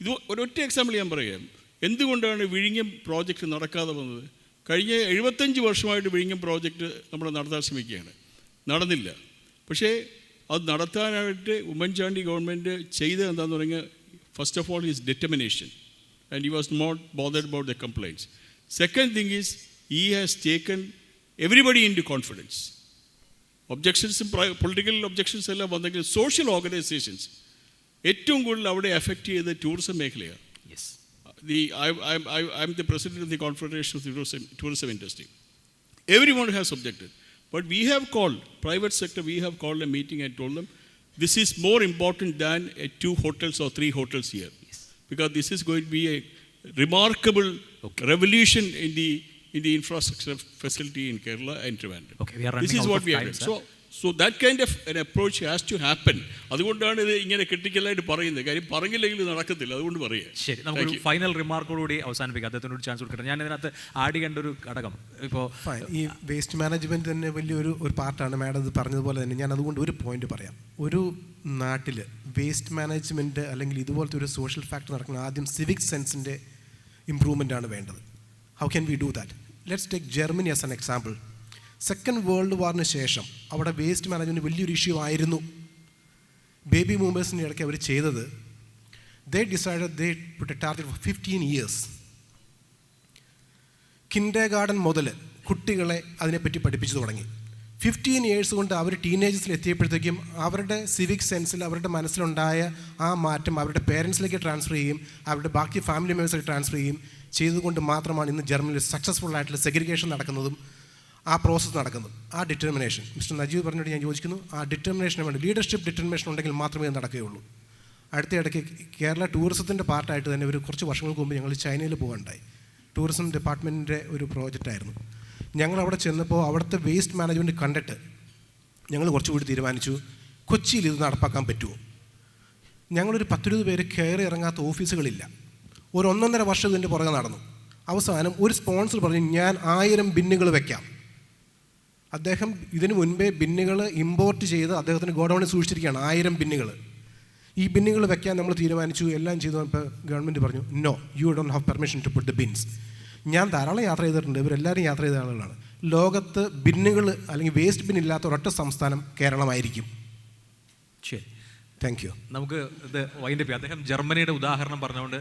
ഇത് ഒരൊറ്റ എക്സാമ്പിൾ ഞാൻ പറയാം. എന്തുകൊണ്ടാണ് വിഴിഞ്ഞം പ്രോജക്റ്റ് നടക്കാതെ വന്നത്? കഴിഞ്ഞ 75 വർഷമായിട്ട് വിഴിഞ്ഞം പ്രോജക്റ്റ് നമ്മൾ നടത്താൻ ശ്രമിക്കുകയാണ്, നടന്നില്ല. പക്ഷേ അത് നടത്താനായിട്ട് ഉമ്മൻചാണ്ടി ഗവൺമെൻറ് ചെയ്തത് എന്താണെന്ന് പറഞ്ഞാൽ first of all is determination and he was not bothered about the complaints. Second thing is he has taken everybody into confidence. ഒബ്ജെക്ഷൻസും പൊളിറ്റിക്കൽ ഒബ്ജെക്ഷൻസ് എല്ലാം വന്നെങ്കിൽ സോഷ്യൽ ഓർഗനൈസേഷൻസ് ഏറ്റവും കൂടുതൽ അവിടെ എഫക്റ്റ് ചെയ്ത ടൂറിസം മേഖലയാണ്. I'm the president of the Confederation of the Tourism Industry. Everyone has objected. But we have called, private sector, we have called a meeting and told them, this is more important than 2 hotels or 3 hotels here. Yes. Because this is going to be a remarkable revolution in the infrastructure facility in Kerala and Trivandrum. Okay, we are running out of time, sir. So that kind of an approach has to happen. അതുകൊണ്ടാണ് ഇത് ഇങ്ങനെ ക്രിട്ടിക്കലായിട്ട് പറയുന്നത്. കാര്യം പറഞ്ഞില്ലെങ്കിൽ നടക്കത്തില്ല, അതുകൊണ്ട് പറയാം. ശരി, നമുക്കൊരു ഫൈനൽ റിമാർക്കോടുകൂടി അവസാനിപ്പിക്കാം. അദ്ദേഹത്തിനൊരു ചാൻസ് കൊടുക്കട്ടെ. ഞാൻ ഇതിനകത്ത് ആഡ് ചെയ്യേണ്ട ഒരു ഘടകം ഇപ്പോൾ ഈ വേസ്റ്റ് മാനേജ്മെൻറ്റ് തന്നെ വലിയൊരു പാർട്ടാണ്. മാഡം ഇത് പറഞ്ഞതുപോലെ തന്നെ ഞാൻ അതുകൊണ്ട് ഒരു പോയിന്റ് പറയാം. ഒരു നാട്ടിൽ വേസ്റ്റ് മാനേജ്മെൻറ്റ് അല്ലെങ്കിൽ ഇതുപോലത്തെ ഒരു സോഷ്യൽ ഫാക്ടർ നടക്കുന്ന ആദ്യം സിവിക് സെൻസിൻ്റെ ഇമ്പ്രൂവ്മെൻ്റ് ആണ് വേണ്ടത്. How can we do that? Let's take Germany as an example. Second world വാറിന് ശേഷം അവിടെ വേസ്റ്റ് മാനേജ്മെൻറ്റ് വലിയൊരു ഇഷ്യൂ ആയിരുന്നു. ബേബി മൂവേഴ്സിൻ്റെ ഇടയ്ക്ക് അവർ ചെയ്തത്, they decided they put a target for 15 years. Kindergarten മുതൽ കുട്ടികളെ അതിനെപ്പറ്റി പഠിപ്പിച്ചു തുടങ്ങി. 15 years കൊണ്ട് അവർ ടീനേജേഴ്സിൽ എത്തിയപ്പോഴത്തേക്കും അവരുടെ സിവിക് സെൻസിൽ അവരുടെ മനസ്സിലുണ്ടായ ആ മാറ്റം അവരുടെ പേരൻസിലേക്ക് ട്രാൻസ്ഫർ ചെയ്യും, അവരുടെ ബാക്കി ഫാമിലി മെമ്പേഴ്സിലേക്ക് ട്രാൻസ്ഫർ ചെയ്തുകൊണ്ട് മാത്രമാണ് ഇന്ന് ജർമ്മനിയിൽ സക്സസ്ഫുൾ ആയിട്ടുള്ള സെഗ്രിഗേഷൻ നടക്കുന്നതും ആ പ്രോസസ്സ് നടക്കുന്നത്. ആ ഡിറ്റർമിനേഷൻ മിസ്റ്റർ നജീബ് പറഞ്ഞിട്ട് ഞാൻ യോജിക്കുന്നു. ആ ഡിറ്റർമിനേഷന് വേണ്ടി ലീഡർഷിപ്പ് ഡിറ്റർമിനേഷൻ ഉണ്ടെങ്കിൽ മാത്രമേ അത് നടക്കുകയുള്ളൂ. അടുത്തിടയ്ക്ക് കേരള ടൂറിസത്തിൻ്റെ പാർട്ടായിട്ട് തന്നെ ഒരു കുറച്ച് വർഷങ്ങൾക്ക് മുമ്പ് ഞങ്ങൾ ചൈനയിൽ പോകാനുണ്ടായി. ടൂറിസം ഡിപ്പാർട്ട്മെൻറ്റിൻ്റെ ഒരു പ്രോജക്റ്റായിരുന്നു. ഞങ്ങളവിടെ ചെന്നപ്പോൾ അവിടുത്തെ വേസ്റ്റ് മാനേജ്മെൻറ്റ് കണ്ടിട്ട് ഞങ്ങൾ കുറച്ചുകൂടി തീരുമാനിച്ചു, കൊച്ചിയിൽ ഇത് നടപ്പാക്കാൻ പറ്റുമോ? ഞങ്ങളൊരു 10-20 പേര് കയറി ഇറങ്ങാത്ത ഓഫീസുകളില്ല. ഒരു 1.5 വർഷം ഇതിൻ്റെ പുറകെ നടന്നു. അവസാനം ഒരു സ്പോൺസർ പറഞ്ഞു, ഞാൻ 1000 ബിന്നുകൾ വയ്ക്കാം. അദ്ദേഹം ഇതിനു മുൻപേ ബിന്നുകൾ ഇമ്പോർട്ട് ചെയ്ത് അദ്ദേഹത്തിന് ഗോഡൗണിൽ സൂക്ഷിച്ചിരിക്കുകയാണ്, 1000 ബിന്നുകൾ. ഈ ബിന്നുകൾ വെക്കാൻ നമ്മൾ തീരുമാനിച്ചു, എല്ലാം ചെയ്തു. ഇപ്പോൾ ഗവൺമെൻറ് പറഞ്ഞു, no, you don't have permission to put the bins. ഞാൻ ധാരാളം യാത്ര ചെയ്തിട്ടുണ്ട്, ഇവരെല്ലാവരും യാത്ര ചെയ്ത ആളുകളാണ്. ലോകത്ത് ബിന്നുകൾ അല്ലെങ്കിൽ വേസ്റ്റ് ബിൻ ഇല്ലാത്ത ഒരൊറ്റ സംസ്ഥാനം കേരളമായിരിക്കും. ശരി, താങ്ക് യു. നമുക്ക് ഇത് വൈൻഡപ്പ് ചെയ്യാം. അദ്ദേഹം ജർമ്മനിയുടെ ഉദാഹരണം പറഞ്ഞുകൊണ്ട്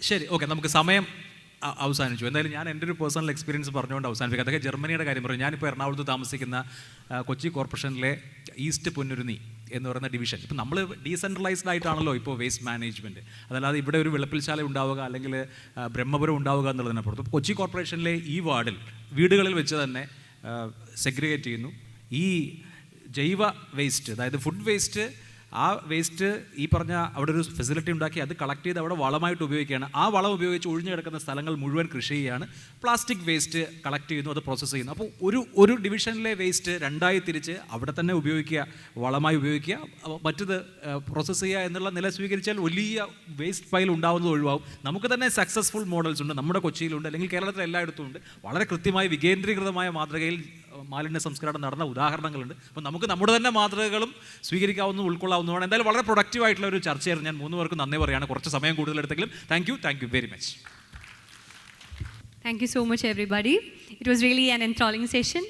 ശരി, ഓക്കെ, നമുക്ക് സമയം അവസാനിച്ചു. എന്തായാലും ഞാൻ എൻ്റെ ഒരു പേഴ്സണൽ എക്സ്പീരിയൻസ് പറഞ്ഞുകൊണ്ട് അവസാനിപ്പിക്കാം. അതൊക്കെ ജർമ്മനിയുടെ കാര്യം പറയും. ഞാനിപ്പോൾ എറണാകുളത്ത് താമസിക്കുന്ന കൊച്ചി കോർപ്പറേഷനിലെ ഈസ്റ്റ് പൊന്നുരുന്നി എന്ന് പറയുന്ന ഡിവിഷൻ. ഇപ്പം നമ്മൾ ഡീസെൻട്രലൈസ്ഡ് ആയിട്ടാണല്ലോ ഇപ്പോൾ വേസ്റ്റ് മാനേജ്മെൻറ്റ്. അതല്ലാതെ ഇവിടെ ഒരു വെളുപ്പിൽശാല ഉണ്ടാവുക അല്ലെങ്കിൽ ബ്രഹ്മപുരം ഉണ്ടാവുക എന്നുള്ളതിനപ്പുറത്ത് കൊച്ചി കോർപ്പറേഷനിലെ ഈ വാർഡിൽ വീടുകളിൽ വെച്ച് തന്നെ സെഗ്രിഗേറ്റ് ചെയ്യുന്നു. ഈ ജൈവ വേസ്റ്റ്, അതായത് ഫുഡ് വേസ്റ്റ്, ആ വേസ്റ്റ് ഈ പറഞ്ഞ അവിടെ ഒരു ഫെസിലിറ്റി ഉണ്ടാക്കി അത് കളക്ട് ചെയ്ത് അവിടെ വളമായിട്ട് ഉപയോഗിക്കുകയാണ്. ആ വളം ഉപയോഗിച്ച് ഒഴിഞ്ഞു കിടക്കുന്ന സ്ഥലങ്ങൾ മുഴുവൻ കൃഷി ചെയ്യുകയാണ്. പ്ലാസ്റ്റിക് വേസ്റ്റ് കളക്ട് ചെയ്യുന്നു, അത് പ്രോസസ്സ് ചെയ്യുന്നു. അപ്പോൾ ഒരു ഡിവിഷനിലെ വേസ്റ്റ് രണ്ടായി തിരിച്ച് അവിടെ തന്നെ ഉപയോഗിക്കുക, വളമായി ഉപയോഗിക്കുക, മറ്റത് പ്രോസസ്സ് ചെയ്യുക എന്നുള്ള നില സ്വീകരിച്ചാൽ വലിയ വേസ്റ്റ് ഫയൽ ഉണ്ടാവുന്നത് ഒഴിവാകും. നമുക്ക് തന്നെ സക്സസ്ഫുൾ മോഡൽസ് ഉണ്ട്, നമ്മുടെ കൊച്ചിയിലുണ്ട്, അല്ലെങ്കിൽ കേരളത്തിൽ എല്ലായിടത്തും ഉണ്ട്. വളരെ കൃത്യമായി വികേന്ദ്രീകൃതമായ മാതൃകയിൽ മാലിന്യ സംസ്കരണം നടന്ന ഉദാഹരണങ്ങളുണ്ട്. അപ്പോൾ നമുക്ക് നമ്മുടെ തന്നെ മാതൃകകളും സ്വീകരിക്കാവുന്ന ഉൾക്കൊള്ളാവുന്നതാണ്. എന്തായാലും വളരെ പ്രൊഡക്റ്റീവായിട്ടുള്ള ഒരു ചർച്ചയായിരുന്നു. ഞാൻ 3 പേർക്ക് നന്ദി പറയുകയാണ്, കുറച്ച് സമയം കൂടുതലെടുത്തെങ്കിലും. Thank you very much. Thank you so much, everybody. It was really an enthralling session.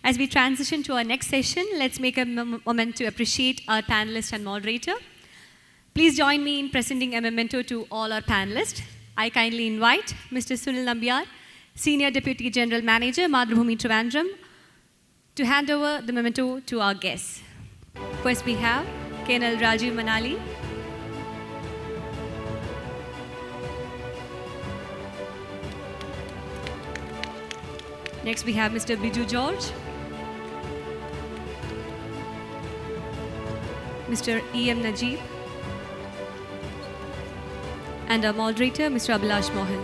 As we transition to our next session, let's make a moment to appreciate our panelist and moderator. Please join me in presenting a memento to all our panelists. I kindly invite Mr. Sunil Nambiar, Senior Deputy General Manager, Madhubhumi Trivandrum, to hand over the memento to our guests. First we have Colonel Rajiv Manali. Next we have Mr. Biju George. Mr. E.M. Najib. And our moderator, Mr. Abhilash Mohan.